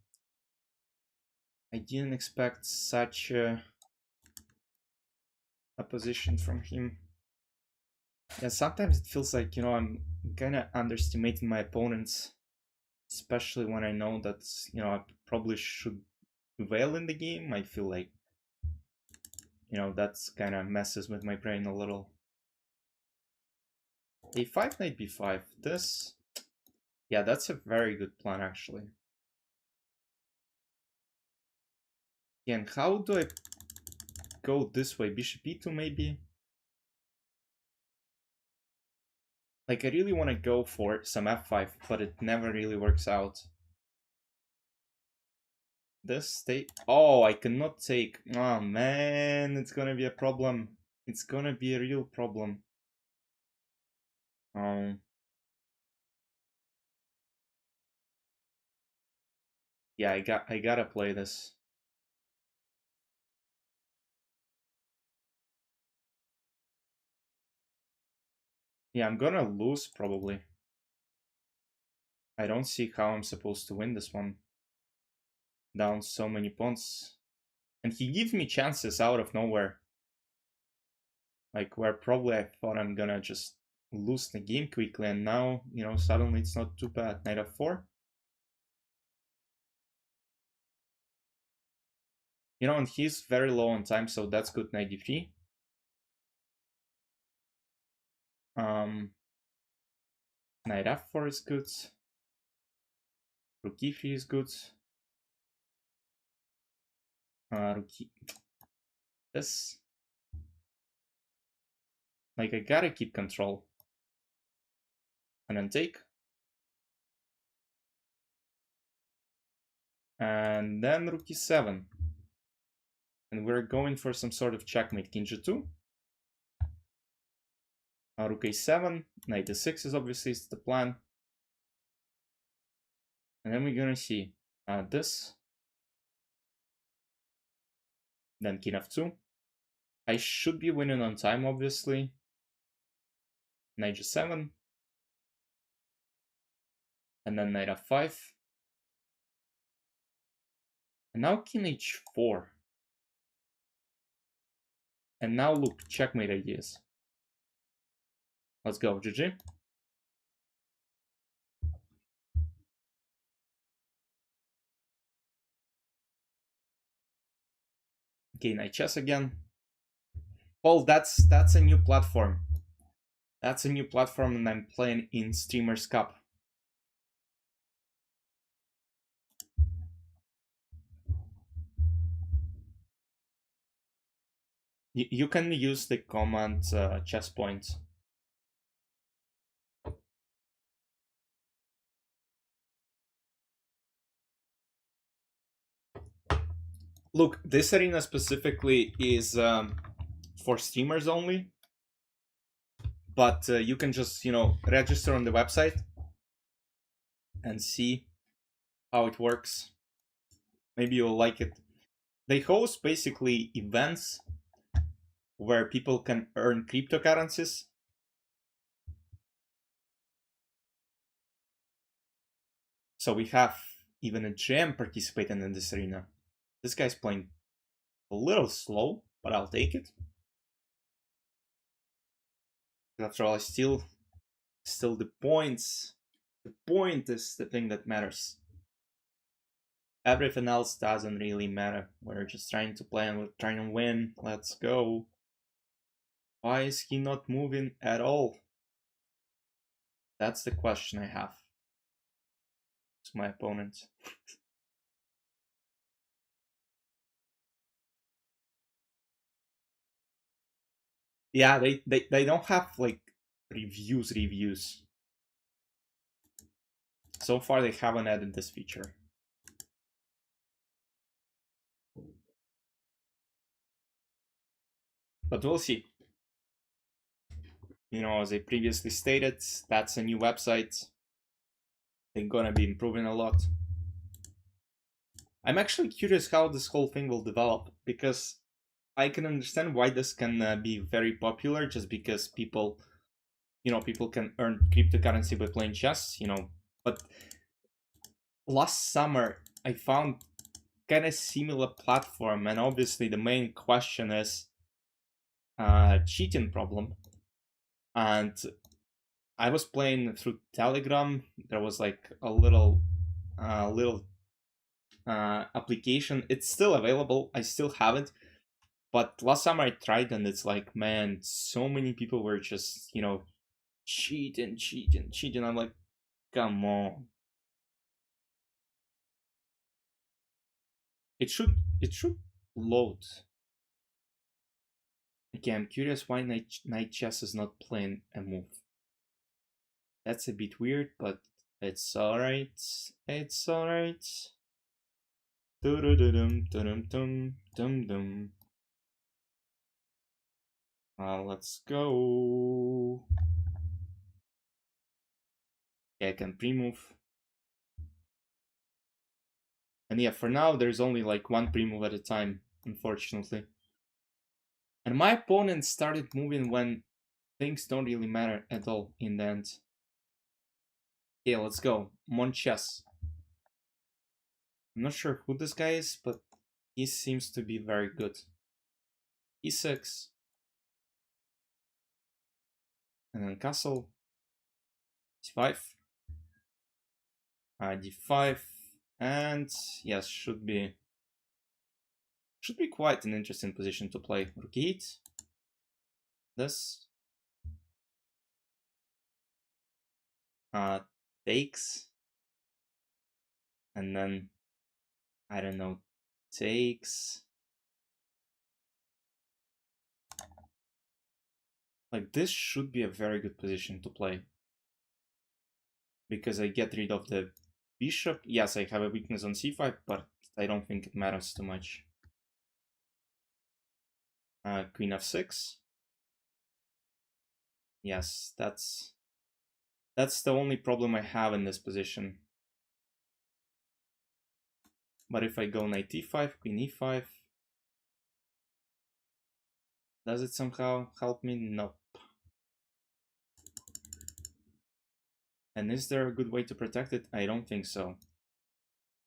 I didn't expect such a position from him. Yeah, sometimes it feels like, I'm kind of underestimating my opponents, especially when I know that, I probably should prevail in the game. I feel like, that's kind of messes with my brain a little. A5, knight b5. This, yeah, that's a very good plan, actually. Yeah, and how do I go this way? Bishop e2, maybe? Like, I really want to go for some f5, but it never really works out. This state. Oh, I cannot take. Oh man, it's gonna be a problem. It's gonna be a real problem. Yeah, I gotta play this. Yeah, I'm gonna lose probably. I don't see how I'm supposed to win this one. Down so many pawns. And he gives me chances out of nowhere. Like where probably I thought I'm gonna just lose the game quickly, and now, you know, suddenly it's not too bad. Knight f4. You know, and he's very low on time, so that's good. Knight d3. Knight f4 is good. Rook e3 is good. Rook e... This... Like, I gotta keep control. And then take. And then rook e7. And we're going for some sort of checkmate. King g2. Rook a7. Knight d6 is obviously the plan. And then we're gonna see this. Then king f2. I should be winning on time, obviously. Knight g7. And then knight f5. And now king h4. And now look, checkmate ideas. Let's go, GG. Okay, knight chess again. Well, that's a new platform. That's a new platform, and I'm playing in Streamers Cup. You can use the command ChessPoint. Look, this arena specifically is for streamers only, but you can just, you know, register on the website and see how it works. Maybe you'll like it. They host basically events where people can earn cryptocurrencies. So we have even a GM participating in this arena. This guy's playing a little slow, but I'll take it. After all, still the points. The point is the thing that matters. Everything else doesn't really matter. We're just trying to play and we're trying to win. Let's go. Why is he not moving at all? That's the question I have. It's my opponent. Yeah, they don't have like reviews. So far they haven't added this feature. But we'll see. You know, as I previously stated, that's a new website. They're gonna be improving a lot. I'm actually curious how this whole thing will develop, because I can understand why this can be very popular, just because people, you know, people can earn cryptocurrency by playing chess, you know. But last summer I found kind of similar platform, and obviously the main question is cheating problem. And I was playing through Telegram. There was like a little application. It's still available. I still have it. But last summer I tried, and it's like, man, so many people were just, you know, cheating. I'm like, come on. It should load. Okay, I'm curious why Night Chess is not playing a move. That's a bit weird, but it's alright. It's alright. Let's go. Yeah, I can pre-move. And yeah, for now, there's only like one pre-move at a time, unfortunately. And my opponent started moving when things don't really matter at all in the end. Okay, let's go. Mon chess. I'm not sure who this guy is, but he seems to be very good. E6. And then castle. C5. D5. And yes, should be quite an interesting position to play. Rook e8. This. Takes. And then, I don't know, takes. Like, this should be a very good position to play. Because I get rid of the bishop. Yes, I have a weakness on c5, but I don't think it matters too much. Queen f6. Yes, that's the only problem I have in this position. But if I go knight e5, queen e5, does it somehow help me? Nope. And is there a good way to protect it? I don't think so.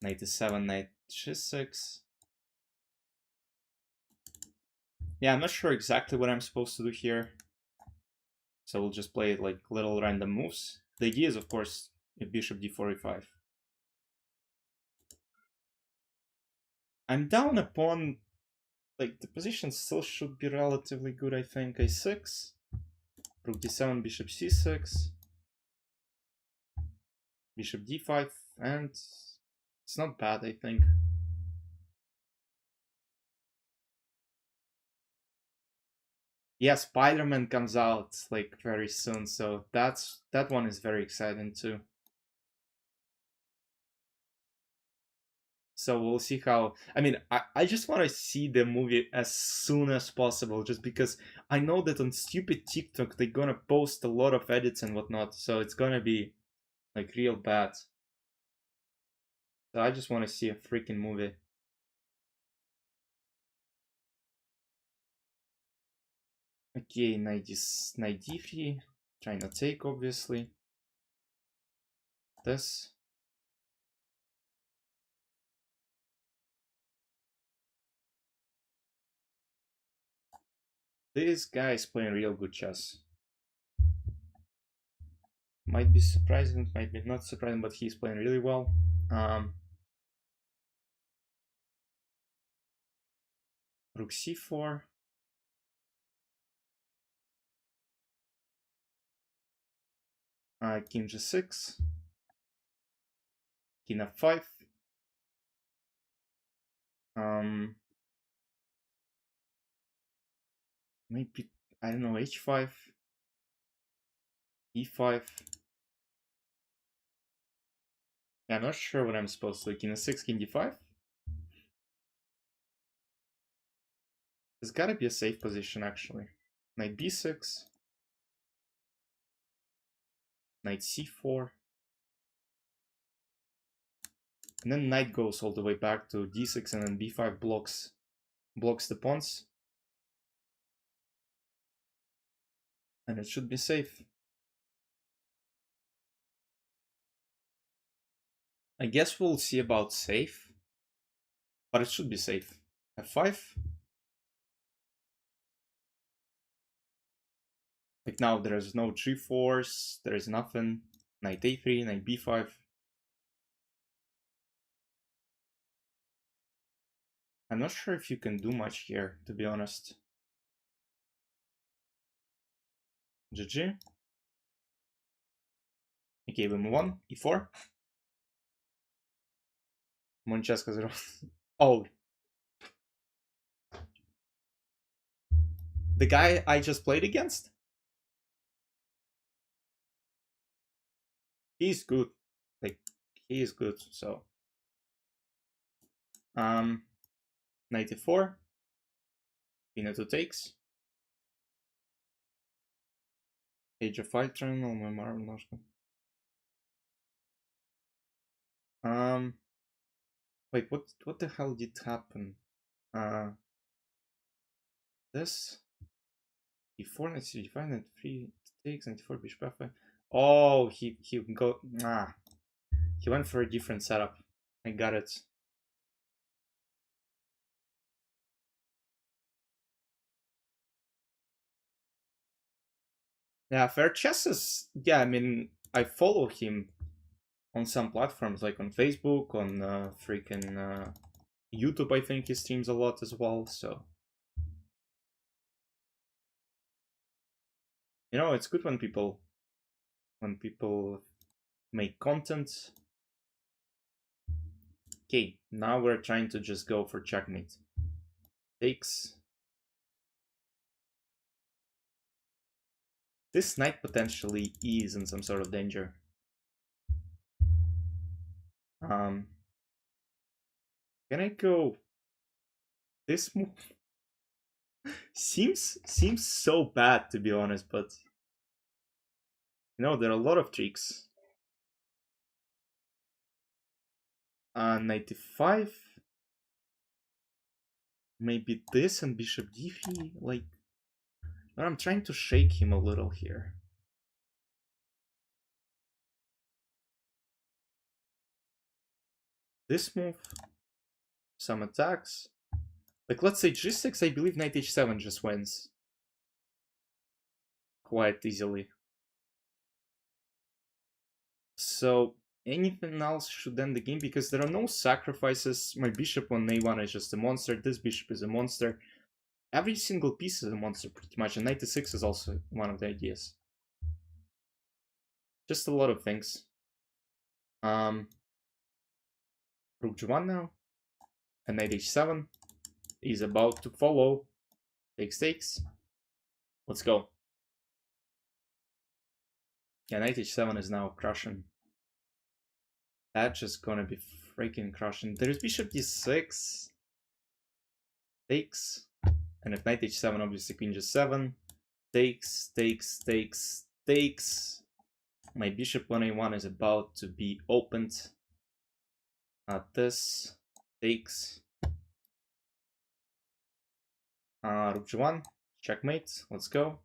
Knight e7, knight g6. Yeah, I'm not sure exactly what I'm supposed to do here. So we'll just play like little random moves. The idea is, of course, bishop d4, e5. I'm down a pawn. Like, the position still should be relatively good, I think. a6, rook d7, bishop c6, bishop d5, and it's not bad, I think. Yeah, Spider-Man comes out like very soon, so that one is very exciting too. So we'll see how. I mean, I just want to see the movie as soon as possible, just because I know that on stupid TikTok they're gonna post a lot of edits and whatnot, so it's gonna be like real bad. So I just want to see a freaking movie. Okay, knight d3, trying to take, obviously. This. This guy is playing real good chess. Might be surprising, might be not surprising, but he's playing really well. Rook c4. King g6. King f5. Maybe, I don't know, h5. e5. Yeah, I'm not sure what I'm supposed to do. King a6, king d5. There's gotta be a safe position, actually. Knight b6. Knight c4. And then knight goes all the way back to d6, and then b5 blocks the pawns. And it should be safe. I guess we'll see about safe. But it should be safe. f5. Like now there's no g4s, there is nothing. Knight a3, knight b5. I'm not sure if you can do much here, to be honest. GG. Okay, we move on. e4. Moncheska 0. Oh. The guy I just played against? He's good. Like, he is good, so. Knight e4. Queen e2 takes. Age of 5 triangle, my marble. Wait, what the hell did happen? This? e4, knight c5, knight 3 takes, 94, bishop f5. Oh, he go. Nah. He went for a different setup. I got it. Yeah, Fair Chess is. Yeah, I mean, I follow him on some platforms, like on Facebook, on freaking YouTube. I think he streams a lot as well. So, you know, it's good when people make content. Okay, now we're trying to just go for checkmate. Takes. This knight potentially is in some sort of danger. Can I go this move? seems so bad, to be honest, but you know, there are a lot of tricks. 95. Maybe this and bishop d3, like, but I'm trying to shake him a little here. This move, some attacks. Like, let's say g6, I believe knight h7 just wins. Quite easily. So, anything else should end the game, because there are no sacrifices. My bishop on a1 is just a monster. This bishop is a monster. Every single piece is a monster, pretty much. And knight to6 is also one of the ideas. Just a lot of things. Rook g1 now. And knight h7 is about to follow. Takes. Let's go. Yeah, knight h7 is now crushing. That's just gonna be freaking crushing. There's bishop d6. Takes. And if knight h7, obviously queen g7. Takes. My bishop on a1 is about to be opened. This. Takes. Rook g1. Checkmate. Let's go.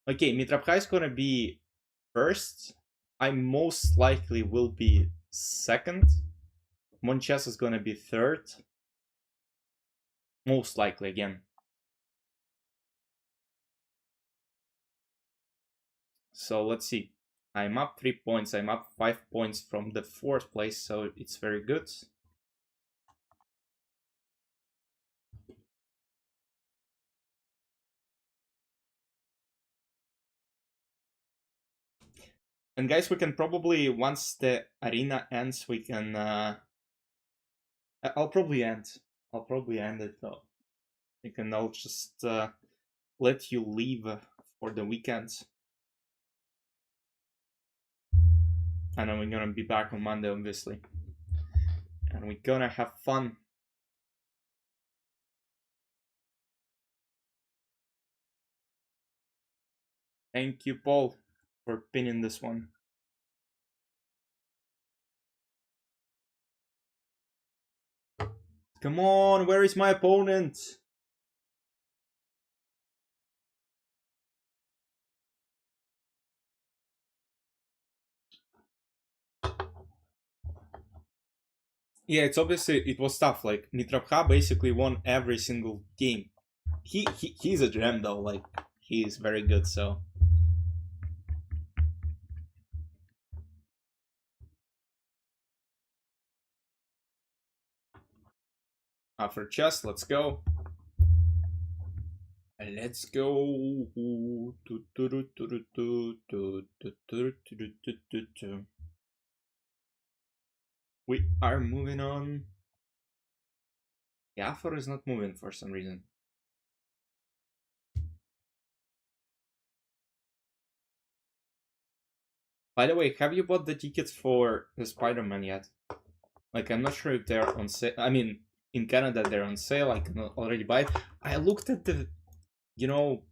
Okay, Mitrabha is gonna be first. I most likely will be second. Monchess is gonna be third. Most likely again. So let's see. I'm up 3 points. I'm up 5 points from the 4th place, so it's very good. And guys, we can probably, once the arena ends, we can... I'll probably end it though. I'll just let you leave for the weekend. And then we're gonna be back on Monday, obviously. And we're gonna have fun. Thank you, Paul, for pinning this one. Come on, where is my opponent? Yeah, it's obviously, it was tough. Like, Mitrabha basically won every single game. He's a gem though, like, he is very good, so. For chess, let's go. Let's go. We are moving on. Yafor is not moving for some reason. By the way, have you bought the tickets for the Spider-Man yet? Like, I'm not sure if they're on sale. I mean, in Canada they're on sale. I can already buy it. I looked at the, you know,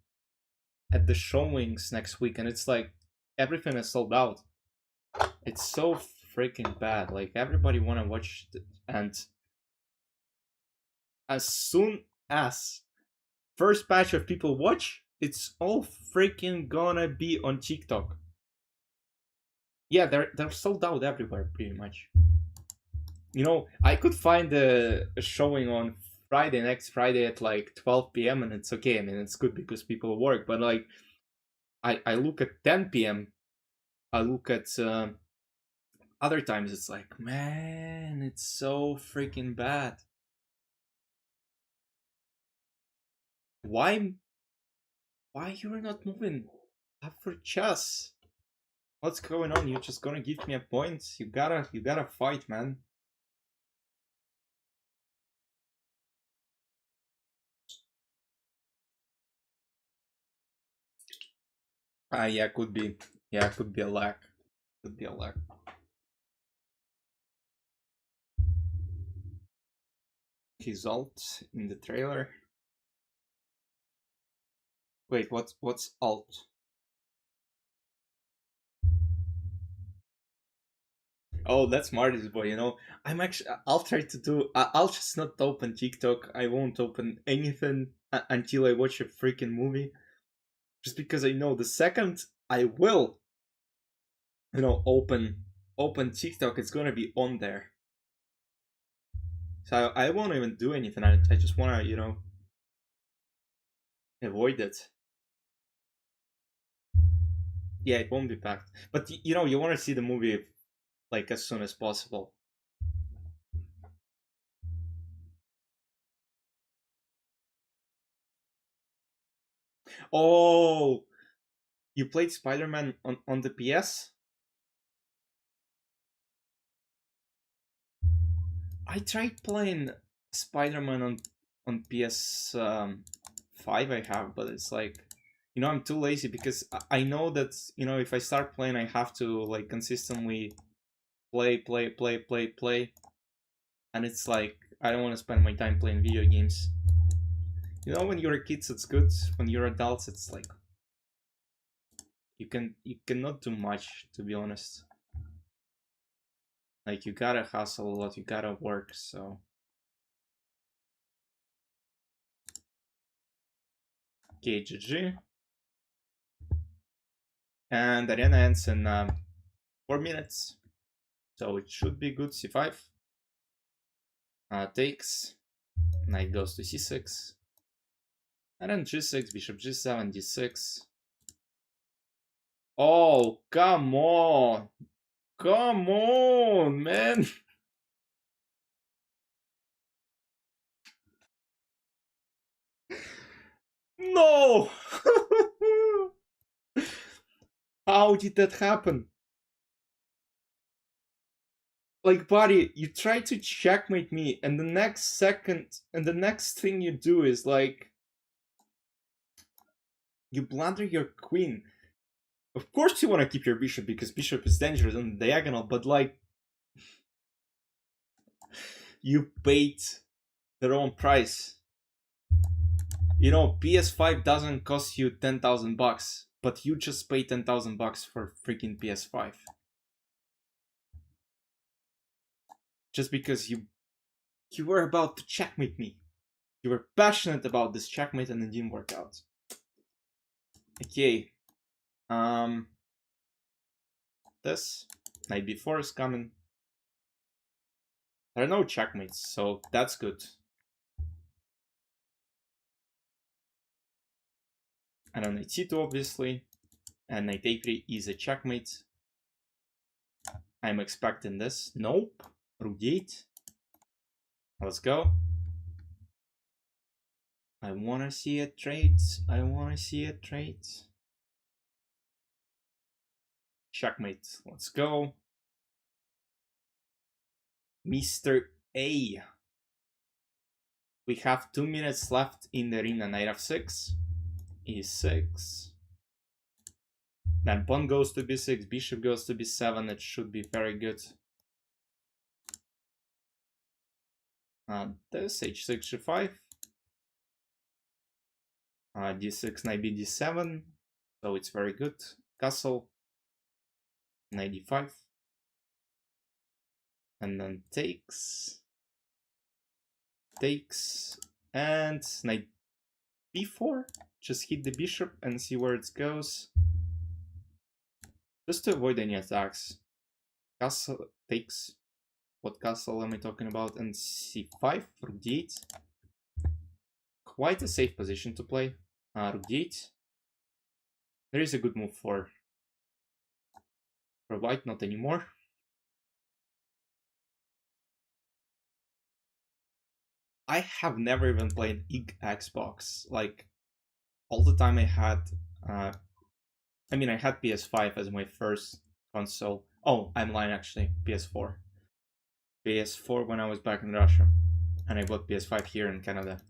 at the showings next week, and it's like everything is sold out. It's so freaking bad. Like, everybody want to watch it, and as soon ass. First batch of people watch, it's all freaking gonna be on TikTok. Yeah, they're sold out everywhere pretty much. You know, I could find a showing on Friday, next Friday at like 12 p.m. and it's okay. I mean, it's good because people work, but like I look at 10 p.m. I look at other times, it's like, man, it's so freaking bad. Why you're not moving up for chess? What's going on? You're just gonna give me a point? You gotta fight, man. Yeah, could be. Yeah, could be a lag. Could be a lag. Result in the trailer. Wait, what's alt? Oh, that's Marty's boy. You know, I'm actually. I'll try to do. I'll just not open TikTok. I won't open anything until I watch a freaking movie. Just because I know the second I will, you know, open TikTok, it's gonna be on there. So I won't even do anything. I just wanna, you know, avoid it. Yeah, it won't be packed. But you know, you wanna see the movie like as soon as possible. Oh, you played Spider-Man on the PS? I tried playing Spider-Man on PS 5 I have, but it's like, you know, I'm too lazy because I know that, you know, if I start playing I have to like consistently play, and it's like I don't want to spend my time playing video games. You know, when you're kids it's good, when you're adults it's like you cannot do much, to be honest. Like you gotta hustle a lot, you gotta work, so okay, GG. And arena ends in 4 minutes, so it should be good. C5 takes, knight goes to c6, and then g6, bishop g7, d6. Oh, come on! Come on, man! No! How did that happen? Like, buddy, you try to checkmate me, and the next second, and the next thing you do is like, you blunder your queen. Of course you want to keep your bishop because bishop is dangerous on the diagonal, but like, you paid the wrong price. You know, PS5 doesn't cost you 10,000 bucks, but you just paid 10,000 bucks for freaking PS5. Just because you were about to checkmate me. You were passionate about this checkmate and it didn't work out. Okay. This knight b4 is coming. There are no checkmates, so that's good. And on knight c2, obviously, and knight a3 is a checkmate. I'm expecting this. Nope. Rook d8. Let's go. I wanna see a trade. I wanna see a trade. Checkmate. Let's go. Mr. A. We have 2 minutes left in the arena. Knight f6. e6. Then pawn goes to b6. Bishop goes to b7. It should be very good. This h6 g5. d6 knight b d7. So it's very good. Castle. Knight d5. And then takes, And knight b4. Just hit the bishop and see where it goes. Just to avoid any attacks. Castle takes. What castle am I talking about? And c5 for d8. Quite a safe position to play. Rook d8. There is a good move for white, not anymore. I have never even played Xbox. Like, all the time I had, I mean, I had PS5 as my first console. Oh, I'm lying actually, PS4. PS4 when I was back in Russia. And I bought PS5 here in Canada.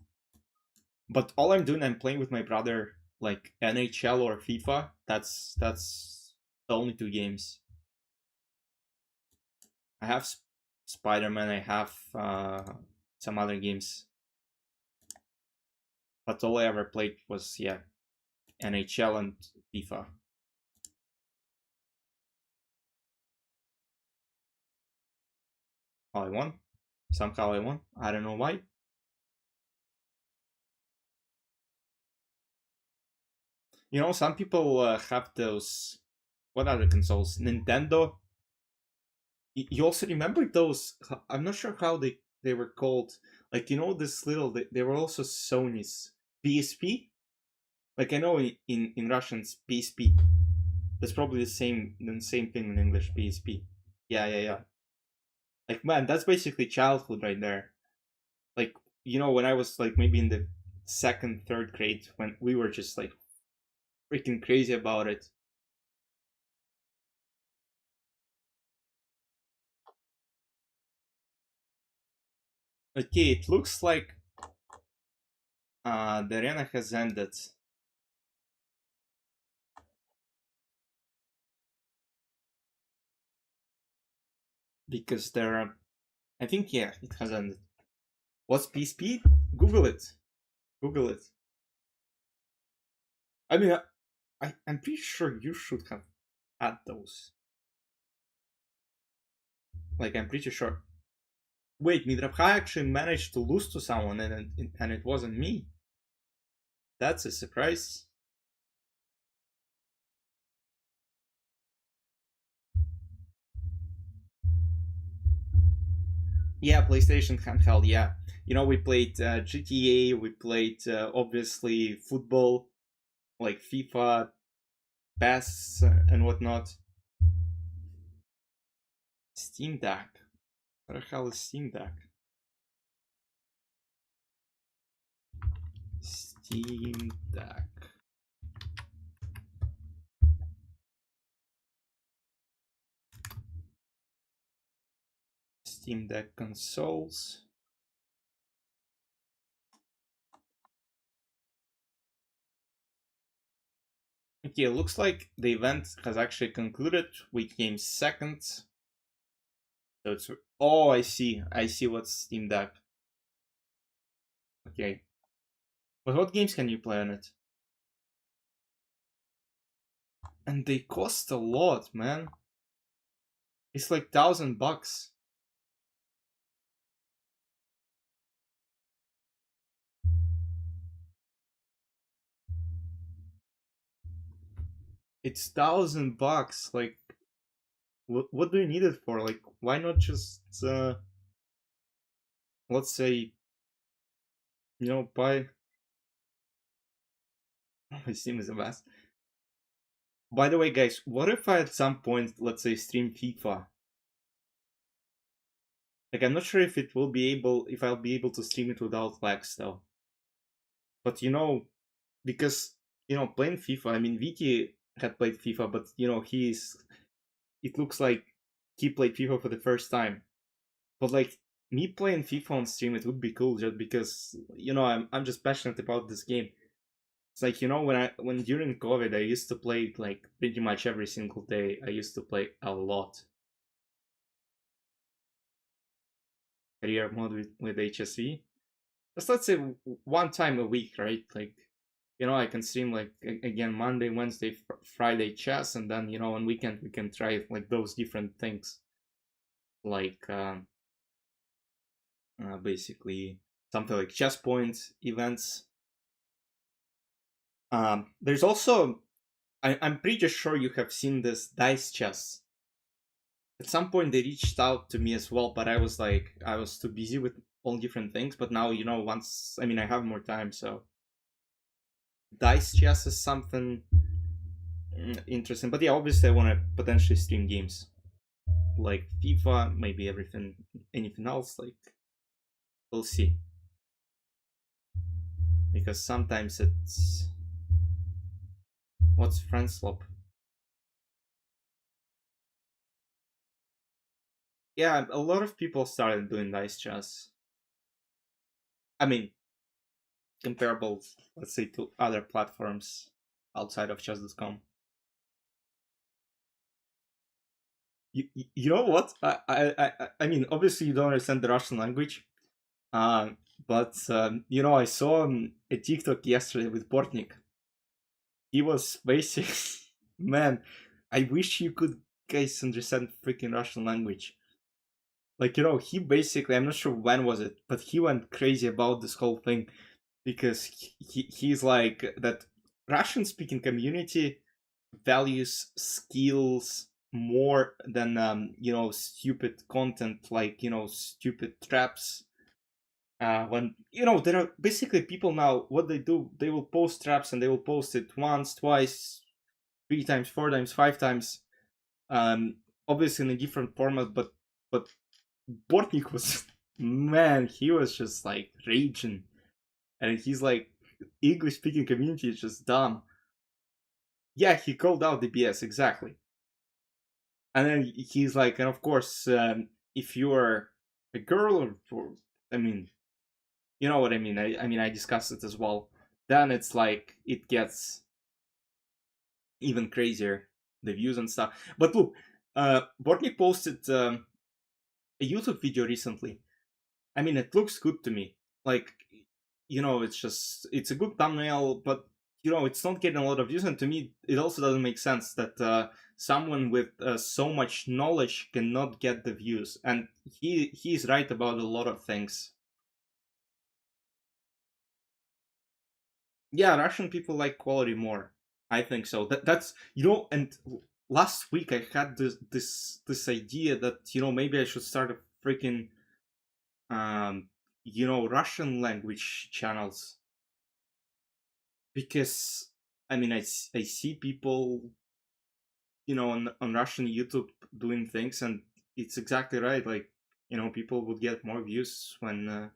But all I'm doing, I'm playing with my brother, like NHL or FIFA. That's the only two games. I have Spider-Man, I have some other games. But all I ever played was, yeah, NHL and FIFA. Oh, I won. Somehow I won. I don't know why. You know, some people have those. What other consoles? Nintendo. You also remember those? I'm not sure how they were called. Like, you know, this little. They were also Sony's PSP. Like, I know in Russian it's PSP. That's probably the same thing in English. PSP. Yeah. Like, man, that's basically childhood right there. Like, you know, when I was like maybe in the second, third grade, when we were just like freaking crazy about it. Okay, it looks like the arena has ended. Because there are, I think, yeah, it has ended. What's PSP? Google it. Google it. I mean, I'm pretty sure you should have had those. Like, I'm pretty sure. Wait, Midrabha actually managed to lose to someone and it wasn't me. That's a surprise. Yeah, PlayStation handheld, yeah. You know, we played GTA, we played, obviously, football, like FIFA, PES, and whatnot. Steam Deck. What the hell is Steam Deck? Steam Deck. Steam Deck consoles. Okay, it looks like the event has actually concluded. We came second. So it's, oh, I see what's Steam Deck. Okay. But what games can you play on it? And they cost a lot, man. It's like $1,000. It's $1,000. Like, what do you need it for? Like, why not just let's say, you know, buy. My Steam is a mess. By the way, guys, what if I at some point, let's say, stream FIFA? Like, I'm not sure if it will be able, if I'll be able to stream it without lags though. But you know, because you know, playing FIFA, I mean, Viti had played FIFA, but you know, it looks like he played FIFA for the first time. But like me playing FIFA on stream, it would be cool just because you know I'm just passionate about this game. It's like, you know, when during COVID I used to play like pretty much every single day. I used to play a lot. Career mode with HSV. Just let's say one time a week, right? Like, you know, I can stream like again Monday, Wednesday, Friday chess, and then you know on weekend we can try like those different things, like basically something like ChessPoint events. There's also, I'm pretty sure you have seen this Dice Chess. At some point they reached out to me as well, but I was like, I was too busy with all different things. But now, once, I have more time, so Dice Chess is something interesting. But yeah, obviously I want to potentially stream games like FIFA, maybe anything else. Like, we'll see. Because sometimes it's, what's friend swap? Yeah, a lot of people started doing Dice Chess. I mean, comparable, let's say, to other platforms outside of chess.com. You know what? I mean, obviously you don't understand the Russian language, but I saw a TikTok yesterday with Portnik. He was basic. Man, I wish you could guys understand freaking Russian language. Like, he basically, I'm not sure when was it, but he went crazy about this whole thing because he's like that Russian speaking community values skills more than stupid content, like stupid traps. When there are basically people now, what they do, they will post traps and they will post it once, twice, 3 times, 4 times, 5 times, um obviously in a different format, but Bortnik was man, he was just like raging, and he's like, English speaking community is just dumb. Yeah, he called out the BS exactly. And then he's like, and of course, if you're a girl, or I mean, you know what I mean. I discussed it as well. Then it's like it gets even crazier, the views and stuff. But look, Bortnik posted a YouTube video recently. I mean, it looks good to me. Like, it's a good thumbnail, but it's not getting a lot of views. And to me, it also doesn't make sense that someone with so much knowledge cannot get the views. And he's right about a lot of things. Yeah, Russian people like quality more. I think so. That's and last week I had this idea that maybe I should start a freaking um Russian language channels, because I see people on Russian YouTube doing things, and it's exactly right. Like, people would get more views when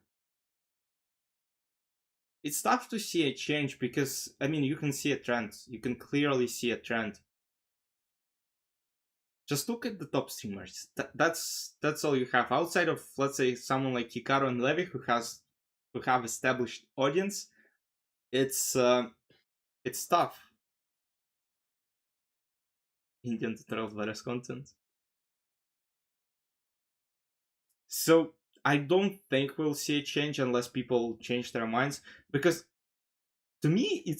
it's tough to see a change, because you can see a trend. You can clearly see a trend. Just look at the top streamers. That's all you have outside of, let's say, someone like Hikaru and Levi, who have established audience. It's tough. Indian tutorials, various content. So I don't think we'll see a change unless people change their minds, because to me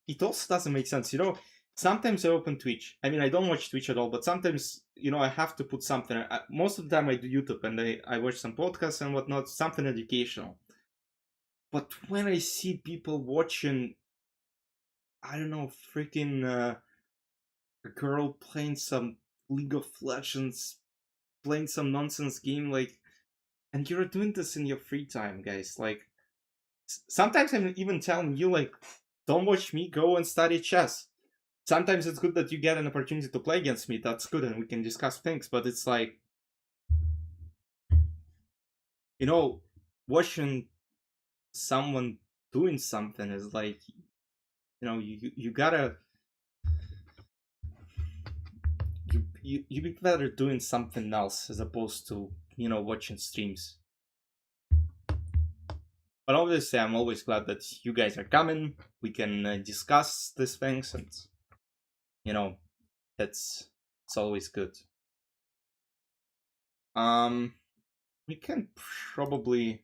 it also doesn't make sense. Sometimes I open Twitch. I don't watch Twitch at all, but sometimes I have to put something. Most of the time I do YouTube, and I watch some podcasts and whatnot, something educational. But when I see people watching, I don't know, freaking a girl playing some League of Legends, playing some nonsense game, like, and you're doing this in your free time, guys. Like, sometimes I'm even telling you, like, don't watch me, go and study chess. Sometimes it's good that you get an opportunity to play against me. That's good, and we can discuss things. But it's like, watching someone doing something is like, you gotta, you be better doing something else as opposed to watching streams. But obviously, I'm always glad that you guys are coming. We can discuss these things, and you know, it's always good. We can probably,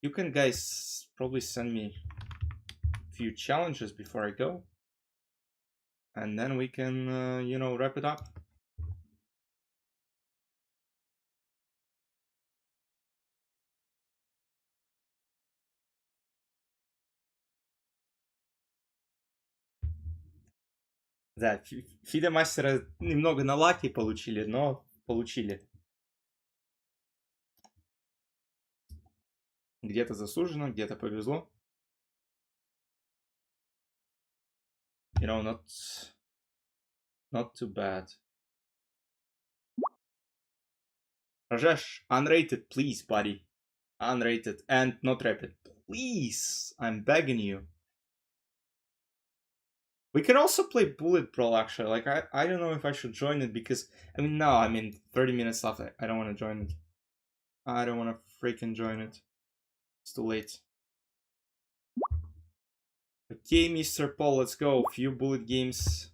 you can guys probably send me a few challenges before I go, and then we can wrap it up. Да, Фиде мастера немного на лаке получили, но получили. Где-то заслуженно, где-то повезло. You know, not too bad. Rajesh, unrated, please, buddy. Unrated and not rapid. Please, I'm begging you. We can also play Bullet Brawl, actually. Like, I don't know if I should join it because, I mean, no, I mean, 30 minutes left. I don't want to join it. I don't want to freaking join it. It's too late. Okay, Mr. Paul, let's go. Few bullet games.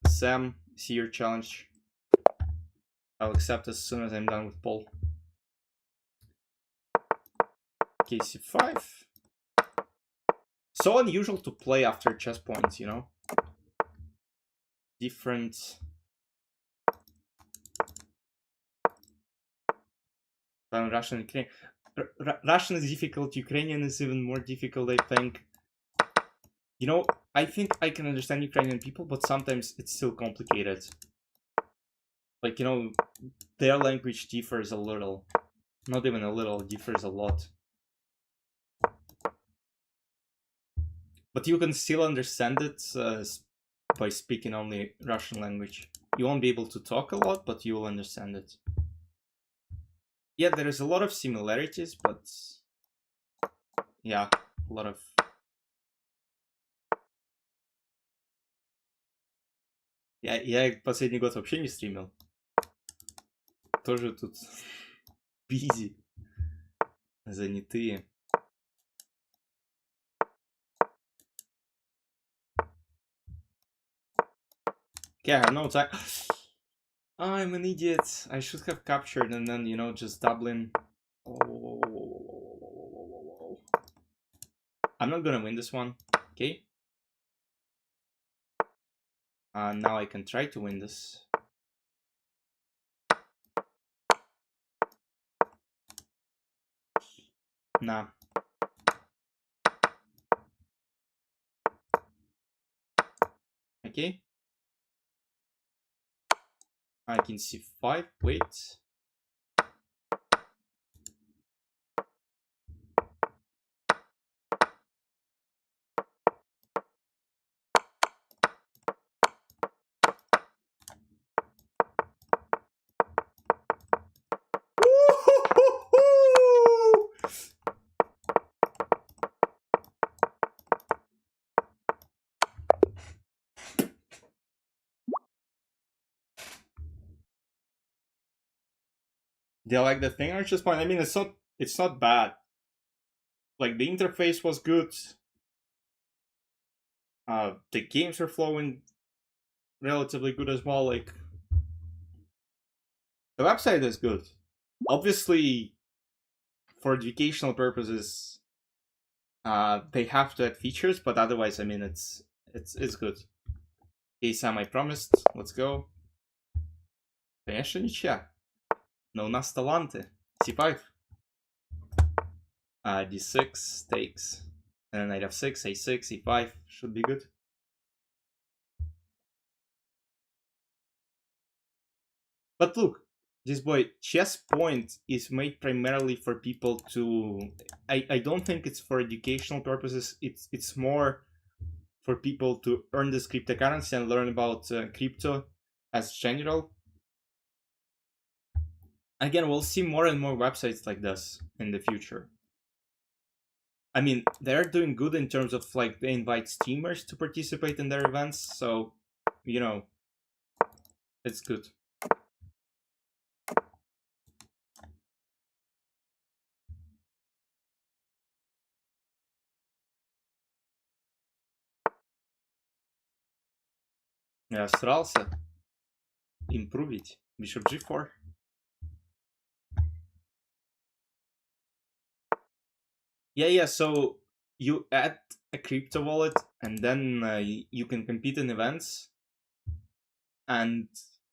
Sam, see your challenge. I'll accept as soon as I'm done with Paul. Okay, C5. So unusual to play after ChessPoint, you know? Different. Russian, Ukrainian. Russian is difficult, Ukrainian is even more difficult, I think. You know, I think I can understand Ukrainian people, but sometimes it's still complicated. Like, you know, their language differs a little. Not even a little, differs a lot. But you can still understand it by speaking only Russian language. You won't be able to talk a lot, but you will understand it. Yeah, there is a lot of similarities, but yeah, a lot of... Я последний год вообще не стримил. Тоже тут бизи, занятые. Yeah, I have no time. I'm an idiot. I should have captured and then, you know, just doubling. Oh. I'm not gonna win this one, okay? Now I can try to win this. Nah. Okay. I can see 5. Wait. Do you like the thing or just point? I mean, it's not bad. Like, the interface was good. The games are flowing relatively good as well. Like, the website is good. Obviously, for educational purposes, they have to add features, but otherwise, I mean, it's good. Okay, Sam, I promised. Let's go. Конечно, ничья. Но у нас таланты. C5. D6 takes. And then knight f6, a6, e5 should be good. But look, this boy, ChessPoint is made primarily for people to... I don't think it's for educational purposes. It's more for people to earn this cryptocurrency and learn about crypto as general. Again, we'll see more and more websites like this in the future. I mean, they're doing good in terms of, like, they invite streamers to participate in their events, so, you know, it's good. Я старался импровить. Bishop g4. Yeah, so you add a crypto wallet and then you can compete in events. And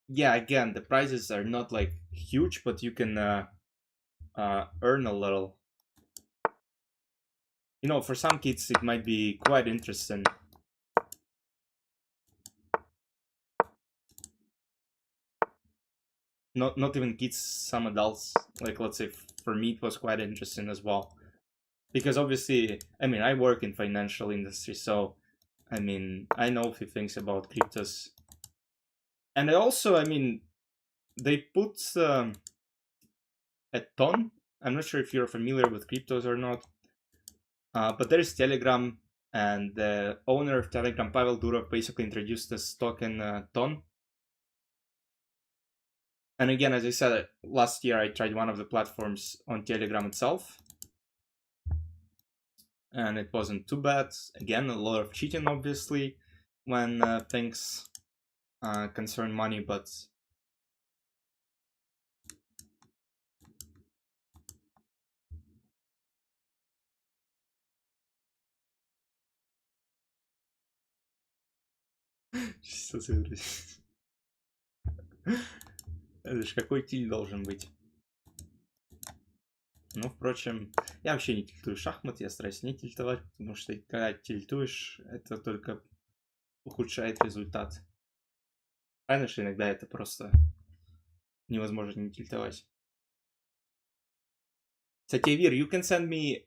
yeah, again, the prizes are not like huge, but you can earn a little. You know, for some kids it might be quite interesting. not even kids, some adults. Like, let's say for me it was quite interesting as well, because obviously, I mean, I work in financial industry, so I mean, I know a few things about cryptos. And I also, I mean, they put a ton. I'm not sure if you're familiar with cryptos or not, but there's Telegram, and the owner of Telegram, Pavel Durov, basically introduced this token ton. And again, as I said, last year I tried one of the platforms on Telegram itself, and it wasn't too bad. Again, a lot of cheating, obviously, when things concern money, but это ж какой тиль должен быть. Ну, впрочем, я вообще не тильтую шахмат, я стараюсь не тильтовать, потому что когда тильтуешь, это только ухудшает результат. Правильно, что иногда это просто невозможно не тильтовать. Кстати, Вир, you can send me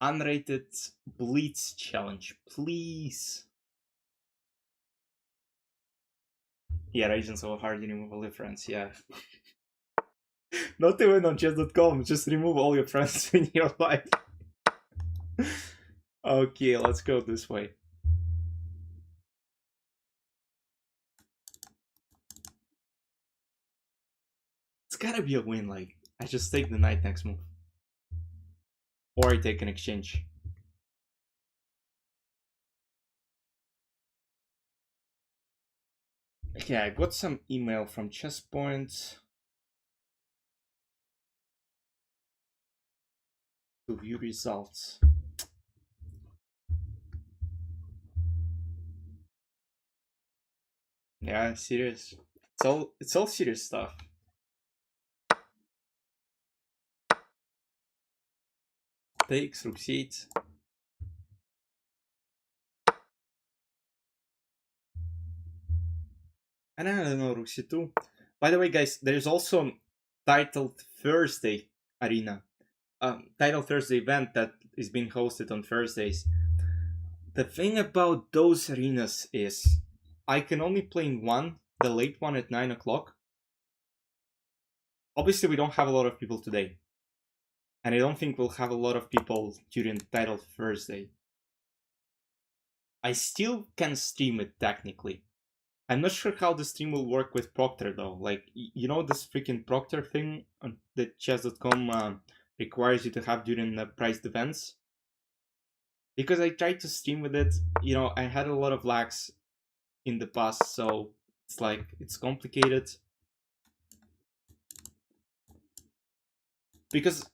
unrated Blitz challenge, please. Yeah, Agents of Hard remove all your friends, yeah. Not even on chess.com, just remove all your friends in your life. Okay, let's go this way. It's gotta be a win, like, I just take the knight next move. Or I take an exchange. Okay, I got some email from ChessPoint to view results. Yeah, serious. It's all serious stuff. Takes, rook c8. And I don't know, rook c2. By the way, guys, there's also titled Thursday arena. Title Thursday event that is being hosted on Thursdays. The thing about those arenas is I can only play in one, the late one at 9 o'clock. Obviously, we don't have a lot of people today. And I don't think we'll have a lot of people during Title Thursday. I still can stream it technically. I'm not sure how the stream will work with Proctor though. Like, you know this freaking Proctor thing that chess.com requires you to have during the priced events? Because I tried to stream with it, you know, I had a lot of lags in the past, so it's like, it's complicated. Because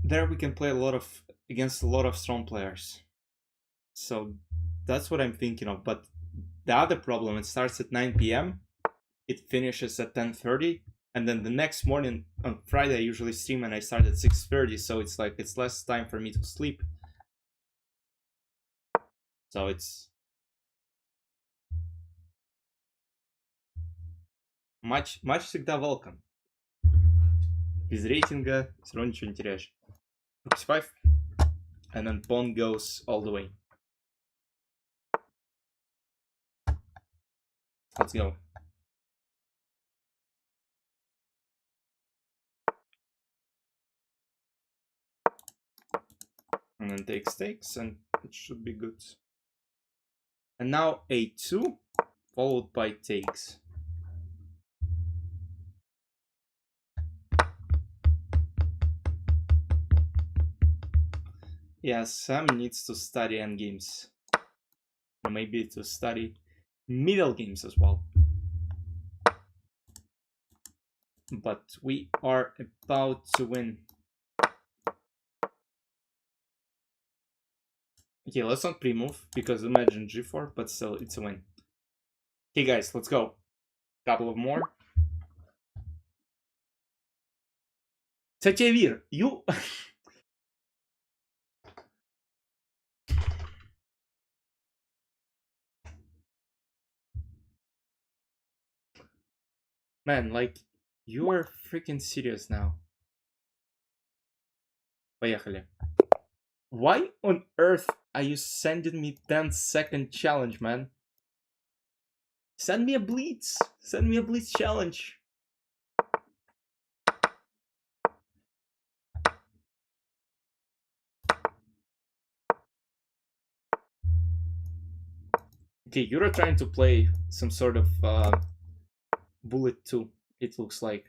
there we can play against a lot of strong players. So that's what I'm thinking of. But the other problem, it starts at 9 p.m. It finishes at 10:30, and then the next morning on Friday I usually stream and I start at 6:30, so it's like it's less time for me to sleep. So it's матч всегда welcome. Без рейтинга все равно ничего не теряешь. Rook c5, and then pawn goes all the way. Let's go. And then takes, and it should be good. And now a2, followed by takes. Yeah, Sam needs to study endgames. Or maybe to study middle games as well. But we are about to win. Okay, let's not pre-move, because imagine g4, but still, it's a win. Okay, guys, let's go. Couple of more. Satevir, you... Man, like, you are freaking serious now. Поехали. Why on earth are you sending me 10-second challenge, man? Send me a blitz. Send me a blitz challenge. Okay, you're trying to play some sort of bullet 2, it looks like.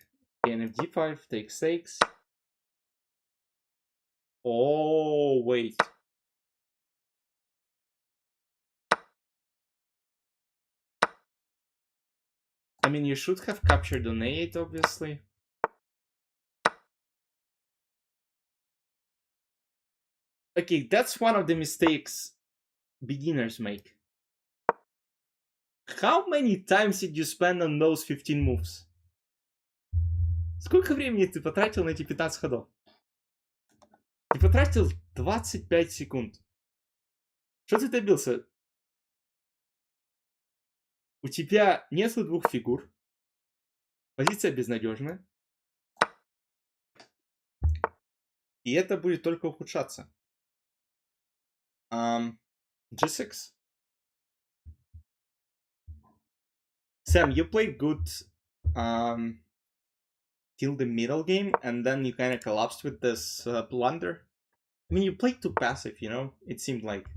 KNF g5, takes takes. Oh, wait. I mean, you should have captured on a8, obviously. Okay, that's one of the mistakes beginners make. How many times did you spend on those 15 moves? Сколько времени ты потратил на эти 15 ходов? Ты потратил 25 секунд. Что ты добился? У тебя нету двух фигур. Позиция безнадежная. И это будет только ухудшаться. G6. Sam, you played good till the middle game, and then you kind of collapsed with this blunder. I mean, you played too passive, you know? It seemed like.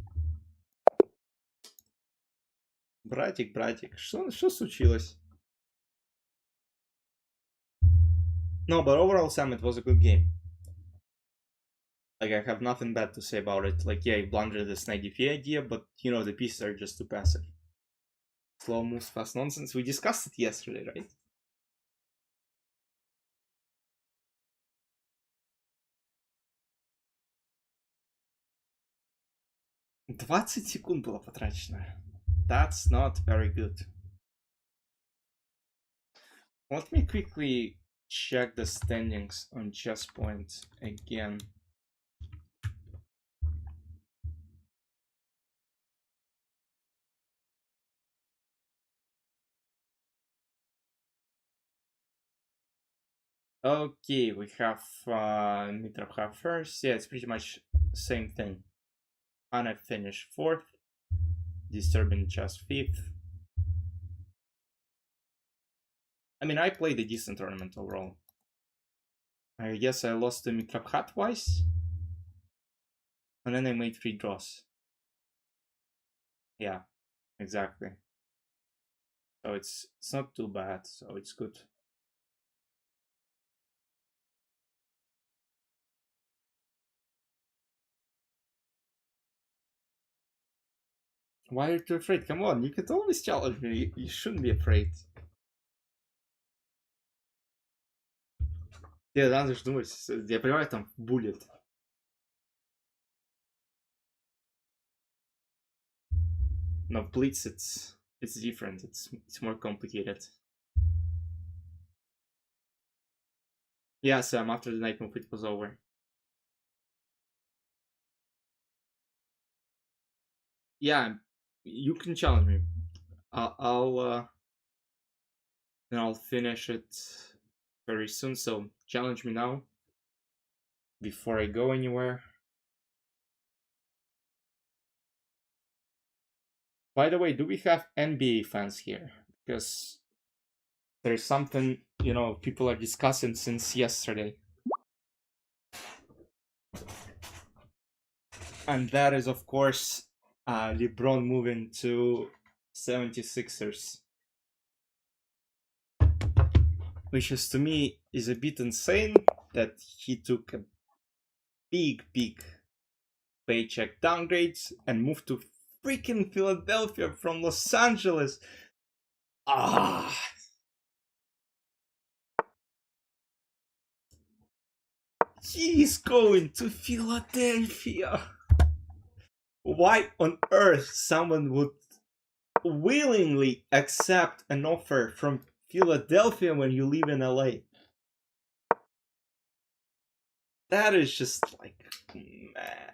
Братик, что случилось? No, but overall, Sam, it was a good game. Like, I have nothing bad to say about it. Like, yeah, you blundered this knight d3 idea, but, you know, the pieces are just too passive. Slow moves, fast nonsense. We discussed it yesterday, right? «20 секунд было потрачено. That's not very good. Let me quickly check the standings on ChessPoint again. Okay, we have Mitrov first. Yeah, it's pretty much the same thing. Anna finished 4th, Disturbing Chess 5th. I mean, I played a decent tournament overall. I guess I lost to Mitrov twice, and then I made 3 draws. Yeah, exactly. So it's not too bad, so it's good. Why are you afraid? Come on, you can always challenge me. You shouldn't be afraid. Тебе надо же думать. Я понимаю, там буллет. No, Blitz, it's different. It's more complicated. Yeah, Sam, after the night move, it was over. Yeah, you can challenge me. I'll finish it very soon. So challenge me now before I go anywhere. By the way, do we have NBA fans here? Because there's something, you know, people are discussing since yesterday. And that is, of course, LeBron moving to 76ers. Which is, to me, is a bit insane that he took a big paycheck downgrades and moved to freaking Philadelphia from Los Angeles. He's going to Philadelphia. Why on earth someone would willingly accept an offer from Philadelphia when you live in LA? That is just like, man.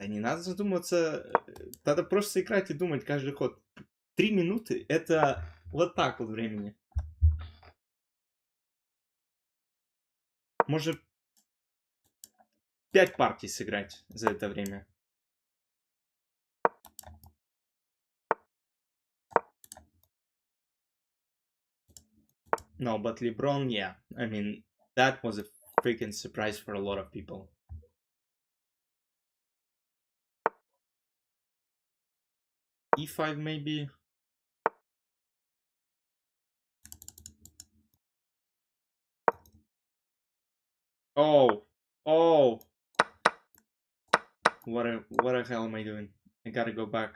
Да не надо задумываться, надо просто играть и думать каждый ход. 3 минуты — это вот так вот времени. Может 5 партий сыграть за это время. No, but LeBron, yeah. I mean, that was a freaking surprise for a lot of people. E5 maybe. Oh, oh. What the hell am I doing? I gotta go back.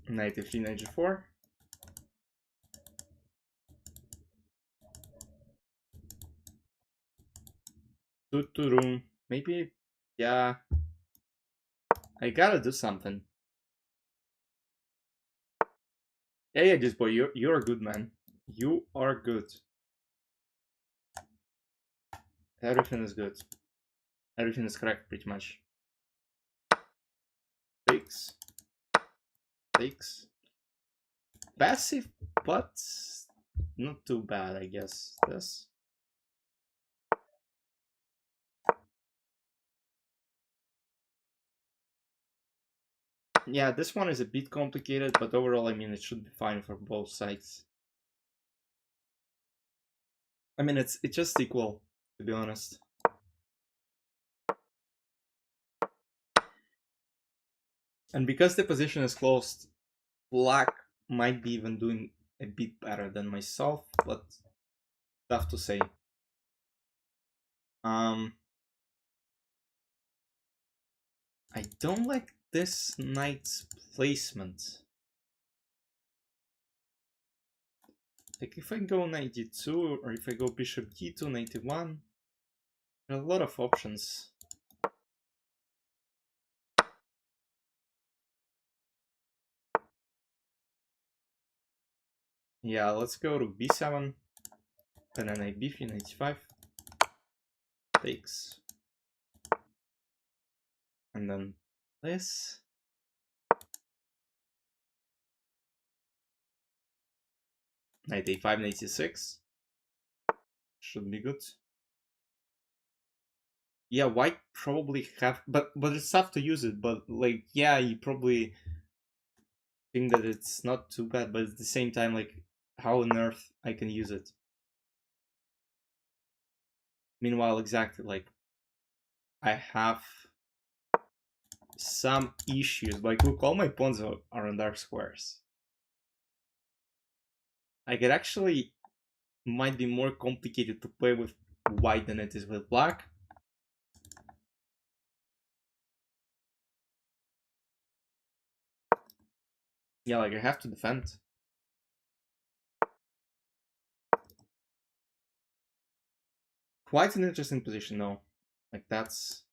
Knight e3, knight g4. Maybe, yeah. I gotta do something. Yeah, this boy, you're good, man. You are good. Everything is good. Everything is correct, pretty much. Takes. Takes. Passive, but not too bad, I guess. This. Yeah, this one is a bit complicated, but overall, I mean, it should be fine for both sides. I mean, it's just equal, to be honest. And because the position is closed, black might be even doing a bit better than myself, but tough to say. I don't like this knight's placement. Like if I go knight d2, or if I go bishop d2, knight e1, there are a lot of options. Yeah, let's go to b7, and then knight b3, knight e5, takes, and then this. Knight a5, knight e6. Should be good. Yeah, white probably have, but it's tough to use it. But like, yeah, you probably think that it's not too bad, but at the same time, like, how on earth I can use it? Meanwhile, exactly, like, I have some issues. Like, look, all my pawns are on dark squares. Like, it actually might be more complicated to play with white than it is with black. Yeah, like, I have to defend. Quite an interesting position, though. Like, that's...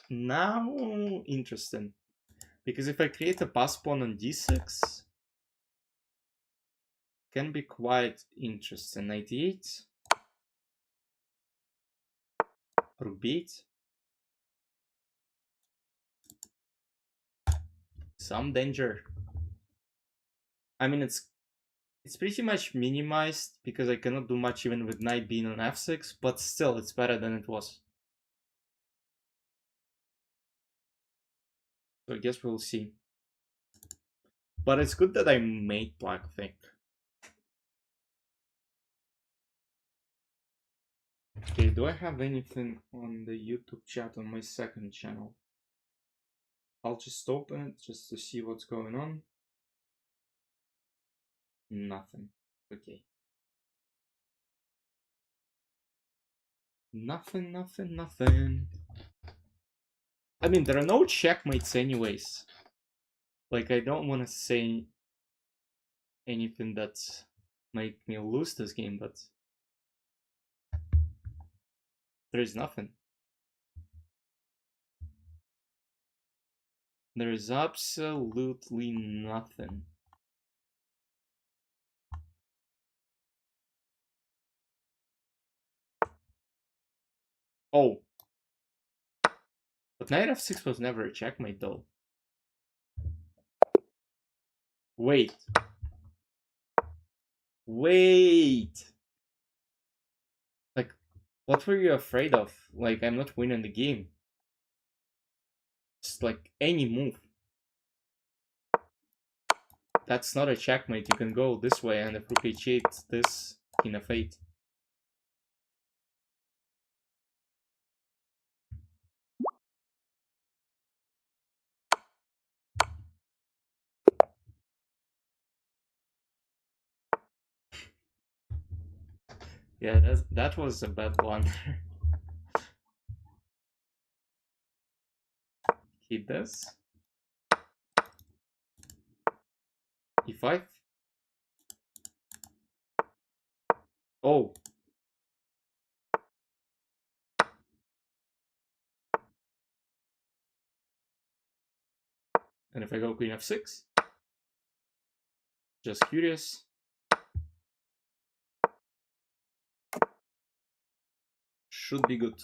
Now, interesting. Because if I create a pass pawn on d6, can be quite interesting. Knight e8, rook b8. Some danger. I mean, it's pretty much minimized because I cannot do much even with knight being on f6, but still, it's better than it was. So I guess we'll see. But it's good that I made black think. Okay, do I have anything on the YouTube chat on my second channel? I'll just open it just to see what's going on. Nothing. Okay. Nothing, nothing, nothing. I mean, there are no checkmates anyways. Like, I don't want to say anything that might me lose this game, but there is nothing. There is absolutely nothing. Oh. But knight f6 was never a checkmate though. Wait. Wait! Like, what were you afraid of? Like, I'm not winning the game. Just like any move. That's not a checkmate. You can go this way and if rook h8, this king f8. Yeah, that was a bad blunder. Hit this. e5. Oh. And if I go queen f6? Just curious. Should be good.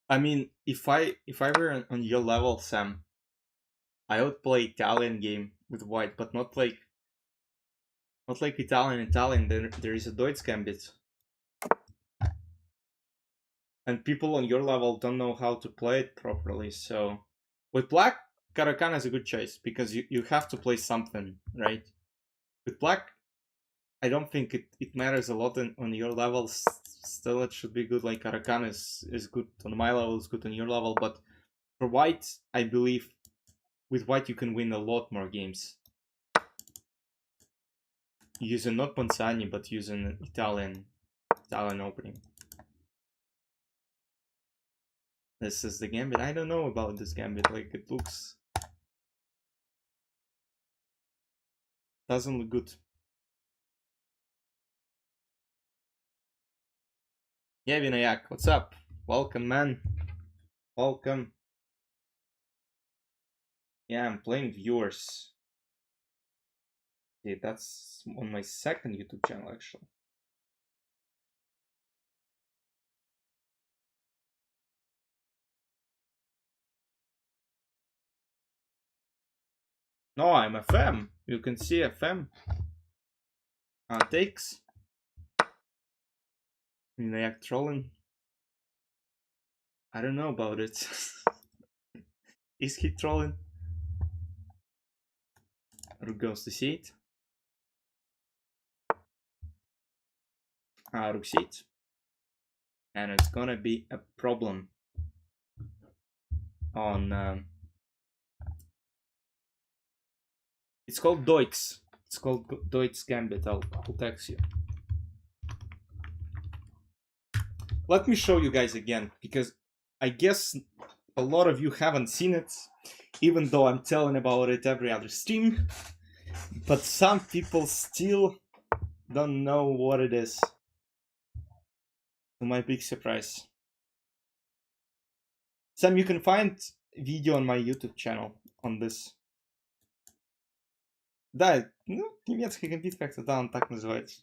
I mean, if I were on your level, Sam, I would play Italian game with white, but not like Italian. There is a Deutsch gambit, and people on your level don't know how to play it properly. So with black, Karakana is a good choice because you have to play something, right? With black, I don't think it matters a lot on your level. Still, it should be good. Like Karakana is good on my level, is good on your level, but for white, I believe with white you can win a lot more games using not Ponzani but using Italian opening. This is the gambit. I don't know about this gambit. Like, it doesn't look good. Yeah, Vinayak, what's up? Welcome, man. Welcome. Yeah, I'm playing viewers. Yeah, that's on my second YouTube channel, actually. No, I'm FM. You can see FM. Takes. Vinayak trolling. I don't know about it. Is he trolling? Rook goes to c8. Rook c8. And it's gonna be a problem on it's called Deutsch. It's called Deutsch Gambit. I'll text you. Let me show you guys again, because I guess a lot of you haven't seen it, even though I'm telling about it every other stream. But some people still don't know what it is. To my big surprise. Sam, you can find video on my YouTube channel on this. Да, ну, немецкий гамбит как-то, да, он так называется.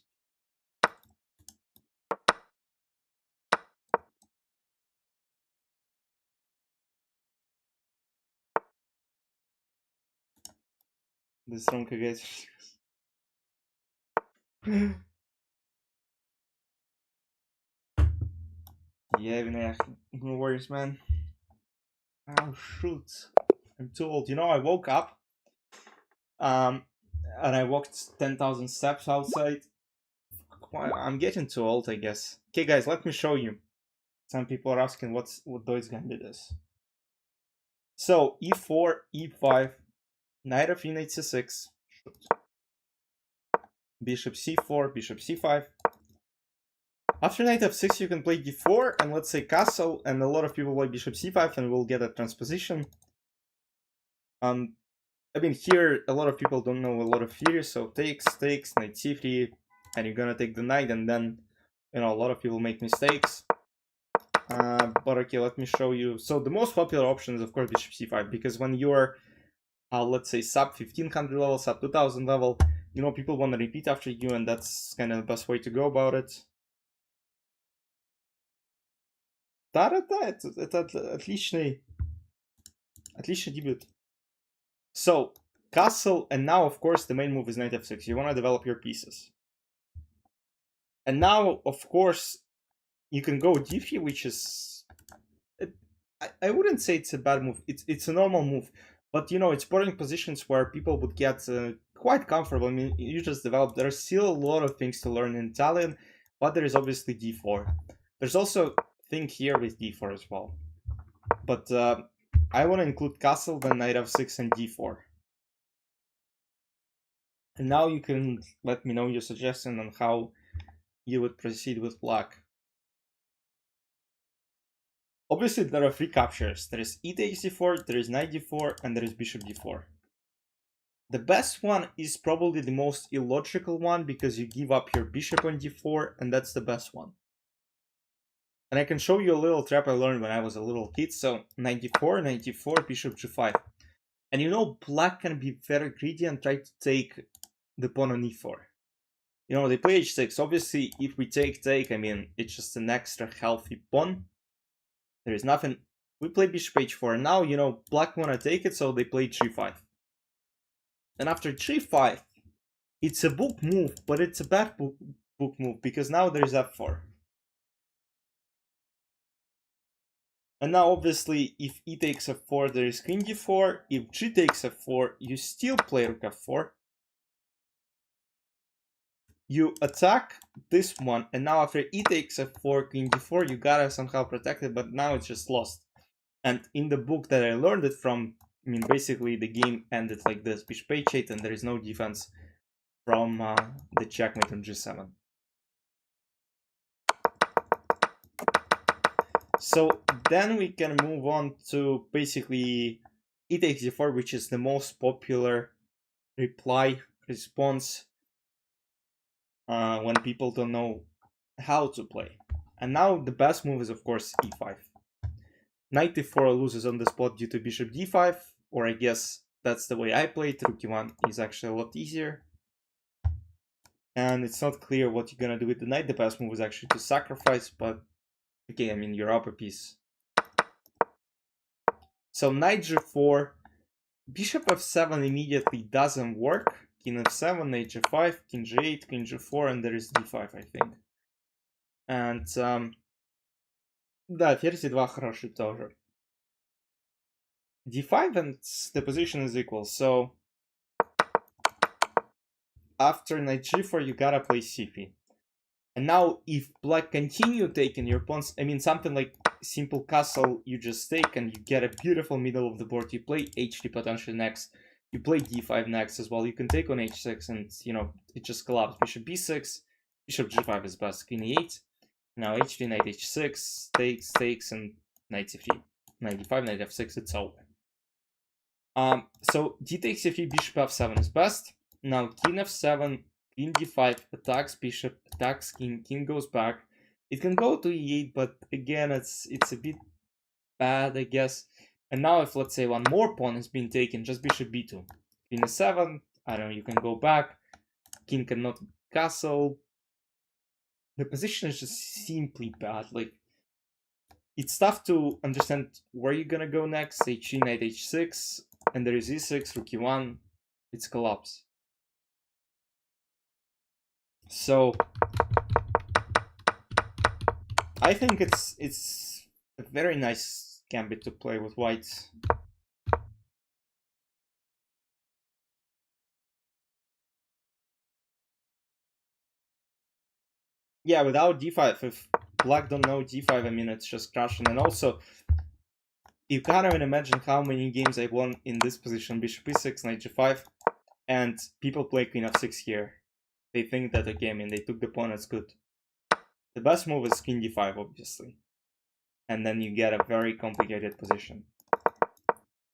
This wrong again. Yeah, no worries, man. Oh, shoot. I'm too old. You know, I woke up and I walked 10,000 steps outside. I'm getting too old, I guess. Okay, guys, let me show you. Some people are asking what Deutsch Gambit is. So, e4, e5, knight of e8 c6, bishop c4, bishop c5. After knight f6, you can play d4 and let's say castle, and a lot of people play bishop c5 and we'll get a transposition. I mean, here a lot of people don't know a lot of theory, so takes, knight c3, and you're gonna take the knight, and then you know, a lot of people make mistakes. But okay, let me show you. So the most popular option is of course bishop c5, because when you're let's say sub 1500 level, sub 2000 level, you know, people want to repeat after you, and that's kind of the best way to go about it. Это отличный дебют. So, castle, and now of course the main move is knight f6. You want to develop your pieces. And now, of course, you can go d3, which is... I wouldn't say it's a bad move. It's a normal move. But, you know, it's boarding positions where people would get quite comfortable. I mean, you just develop... There are still a lot of things to learn in Italian, but there is obviously d4. There's also a thing here with d4 as well. But I want to include castle, then knight f6 and d4. And now you can let me know your suggestion on how you would proceed with black. Obviously, there are three captures. There is e takes d4, there is knight d4, and there is bishop d4. The best one is probably the most illogical one, because you give up your bishop on d4, and that's the best one. And I can show you a little trap I learned when I was a little kid. So knight d4, knight d4, bishop g5. And you know, black can be very greedy and try to take the pawn on e4. You know, they play h6. Obviously, if we take, I mean, it's just an extra healthy pawn. There is nothing. We play bishop h4. Now, you know, black wanna take it, so they play g5. And after g5, it's a book move, but it's a bad book move, because now there's f4. And now, obviously, if e takes f4, there is queen d4. If g takes f4, you still play rook f4. You attack this one, and now after e takes f4, queen d4, you gotta somehow protect it, but now it's just lost. And in the book that I learned it from, I mean, basically the game ended like this: bishop h8, and there is no defense from the checkmate on g7. So then we can move on to basically e takes d4, which is the most popular response when people don't know how to play. And now the best move is of course e5. Knight d4 loses on the spot due to bishop d5, or I guess that's the way I play it. Rook e1 is actually a lot easier. And it's not clear what you're gonna do with the knight. The best move is actually to sacrifice, but okay, I mean, you're up a piece. So knight g4, bishop f7 immediately doesn't work. King f7, knight g5, king g8, king g4, and there is d5, I think. And да, ферзь e2 хороший тоже. d5, and the position is equal. So after knight g4, you gotta play c3. And now if black continue taking your pawns, I mean, something like simple castle, you just take and you get a beautiful middle of the board. You play h3 potentially next. You play d5 next as well. You can take on h6, and you know, it just collapses. Bishop b6, bishop g5 is best. Queen e8. Now h3, knight h6, takes, and knight c3. Knight d5, knight f6, it's over. So d takes c3, bishop f7 is best. Now king f7, king d5, attacks bishop, attacks king, king goes back. It can go to e8, but again, it's a bit bad, I guess. And now if, let's say, one more pawn has been taken, just bishop b2. Queen e7, I don't know, you can go back. King cannot castle. The position is just simply bad. Like, it's tough to understand where you're gonna go next. h3, knight h6, and there is e6, rook e1. It's collapse. So I think it's a very nice gambit to play with white. Yeah, without d5, if black don't know d5, I mean, it's just crashing. And also, you can't even imagine how many games I won in this position. Bishop e6, knight g5, and people play queen f6 here. They think that, okay, I mean, they took the pawn, it's good. The best move is king d5, obviously. And then you get a very complicated position.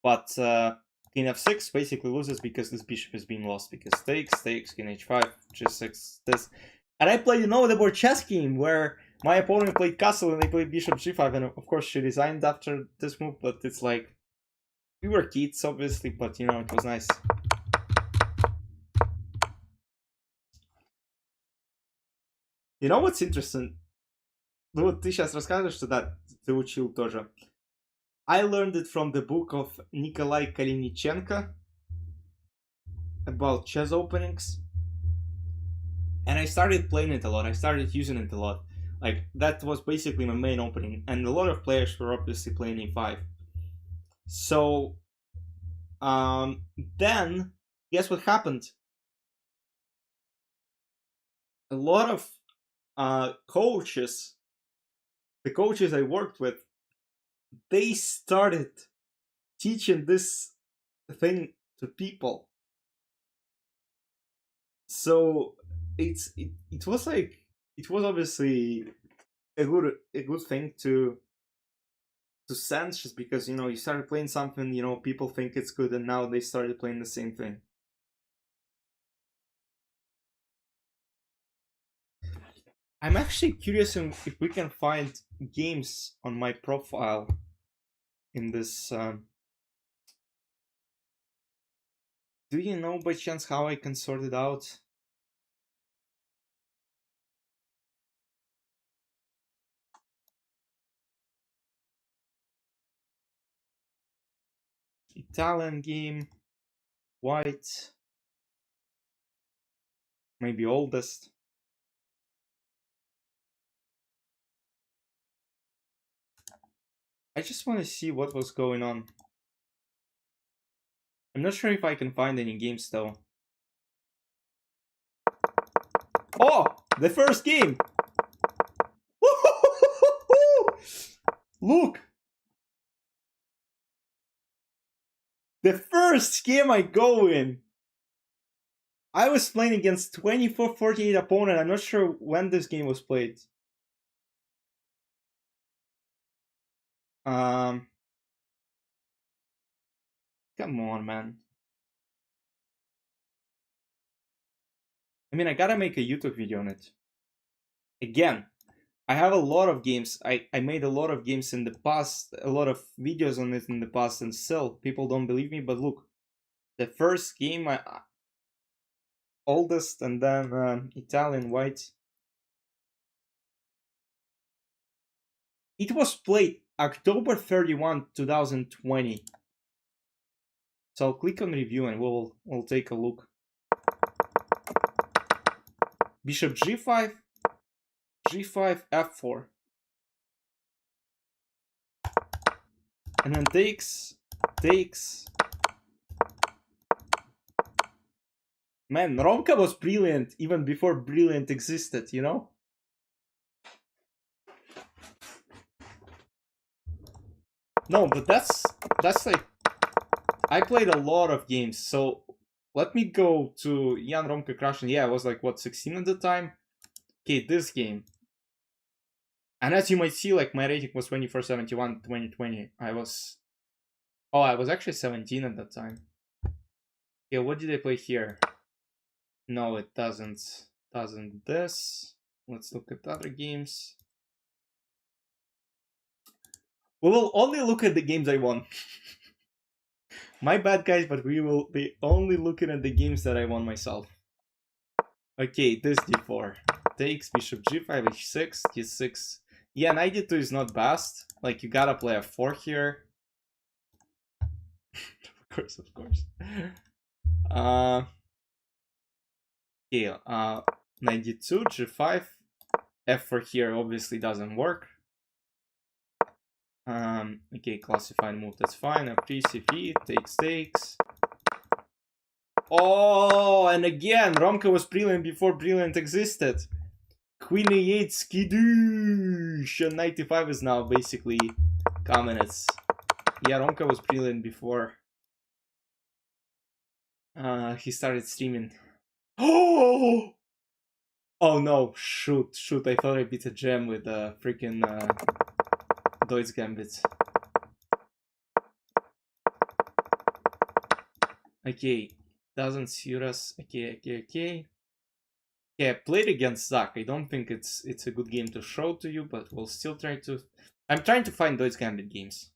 But king f6 basically loses because this bishop is being lost, because takes, king h5, g6, this. And I played, the board chess game where my opponent played castle and they played bishop g5, and of course she resigned after this move, but it's like, we were kids, obviously, but it was nice. You know what's interesting? Ну вот ты сейчас расскажешь, что да, ты учил тоже. I learned it from the book of Nikolai Kalinichenko about chess openings. And I started playing it a lot. I started using it a lot. Like, that was basically my main opening. And a lot of players were obviously playing e5. So, then, guess what happened? A lot of coaches, the coaches I worked with, they started teaching this thing to people. So it was like, it was obviously a good thing to sense, just because you started playing something, people think it's good, and now they started playing the same thing. I'm actually curious if we can find games on my profile in this. Do you know by chance how I can sort it out? Italian game, white, maybe oldest. I just want to see what was going on. I'm not sure if I can find any games though. Oh, the first game! Look! The first game I go in! I was playing against 24-48 opponent. I'm not sure when this game was played. Come on, man. I mean, I gotta make a YouTube video on it. Again, I have a lot of games. I made a lot of games in the past, a lot of videos on it in the past, and still, people don't believe me, but look. The first game, oldest, and then Italian white. It was played October 31, 2020. So I'll click on review and we'll take a look. Bishop g5, g5, f4. And then takes. Man, Romka was brilliant even before brilliant existed, No, but that's like, I played a lot of games, so let me go to Jan Romka Crash. Yeah, I was like, what, 16 at the time? Okay, this game. And as you might see, like, my rating was 2471, 2020. I was actually 17 at that time. Yeah, what did I play here? No, it doesn't this. Let's look at other games. We will only look at the games I won. My bad, guys, but we will be only looking at the games that I won myself. Okay, this d4. Takes bishop g5, h6, g6. Yeah, knight d2 is not best. Like, you gotta play a 4 here. Of course. Okay, knight d2, g5. f4 here obviously doesn't work. Okay, classified move, that's fine. f3, c3, takes. Oh, and again, Romka was brilliant before brilliant existed. Queen e8, skidoosh, and 95 is now basically common. Yeah, Romka was brilliant before he started streaming. Oh! Oh no, shoot, I thought I beat a gem with a freaking Deutsch Gambit. Okay, doesn't suit us. Okay. Yeah, I played against Zach. I don't think it's a good game to show to you, but we'll still try to. I'm trying to find Deutsche Gambit games.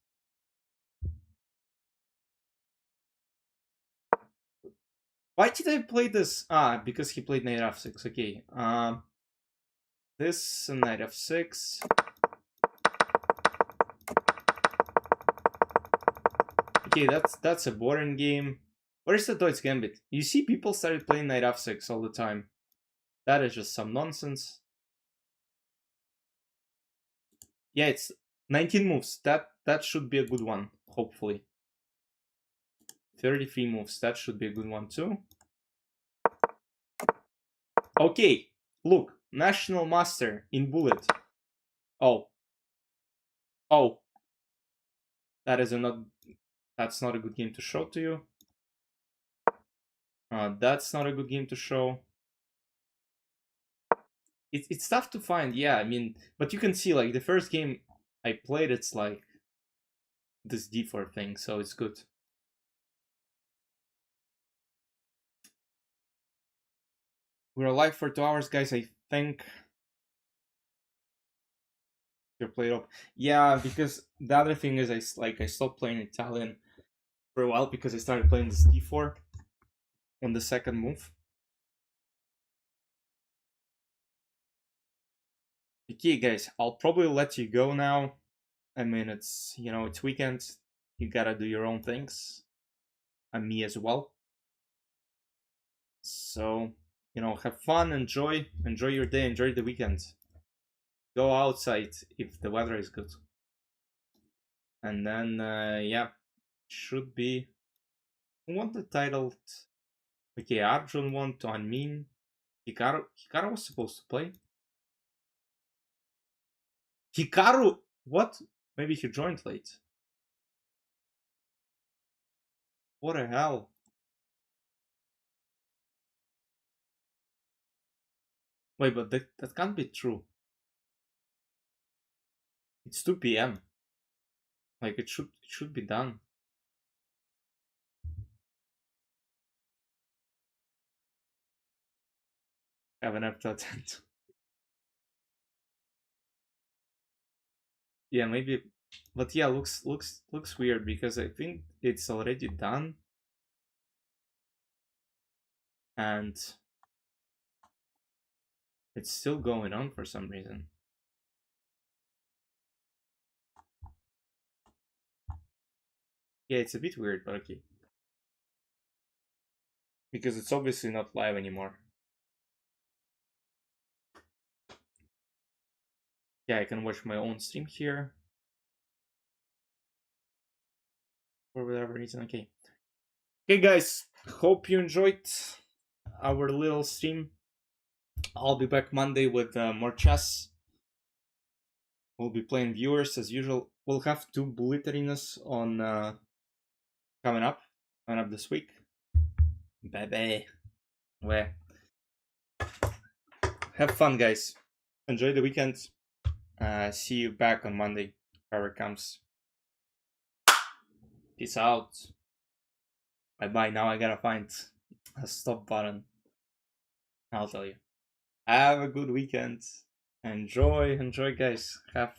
Why did I play this? Ah, because he played knight f6. Okay. This knight f6. Okay, that's a boring game. Where's the Deutsche Gambit? You see, people started playing knight f6 all the time. That is just some nonsense. Yeah, it's 19 moves. That should be a good one, hopefully. 33 moves. That should be a good one too. Okay, look, National Master in Bullet. Oh. Oh. That's not a good game to show to you. That's not a good game to show. It's tough to find, yeah, I mean, but you can see, like, the first game I played, it's like this d4 thing, so it's good. We're alive for 2 hours, guys, I think. You're played up. Yeah, because the other thing is I stopped playing Italian for a while because I started playing this d4 on the second move. Okay, guys, I'll probably let you go now. I mean, it's weekend. You gotta do your own things, and me as well. So, have fun, enjoy your day, enjoy the weekend. Go outside if the weather is good. And then, yeah, should be. Who won the title? Okay, Arjun won to Anmin. Hikaru was supposed to play. Hikaru, what? Maybe he joined late. What the hell? Wait, but that can't be true. It's 2 p.m. Like it should be done. I haven't have to attend. Yeah, maybe, but yeah, looks weird because I think it's already done, and it's still going on for some reason. Yeah, it's a bit weird, but okay. Because it's obviously not live anymore. Yeah, I can watch my own stream here. For whatever reason, okay. Okay, guys, hope you enjoyed our little stream. I'll be back Monday with more chess. We'll be playing viewers as usual. We'll have 2 bullet arenas on coming up this week. Bye bye. Well, have fun, guys. Enjoy the weekend. See you back on Monday, wherever it comes. Peace out. Bye bye. Now I gotta find a stop button. I'll tell you. Have a good weekend. Enjoy, guys. Have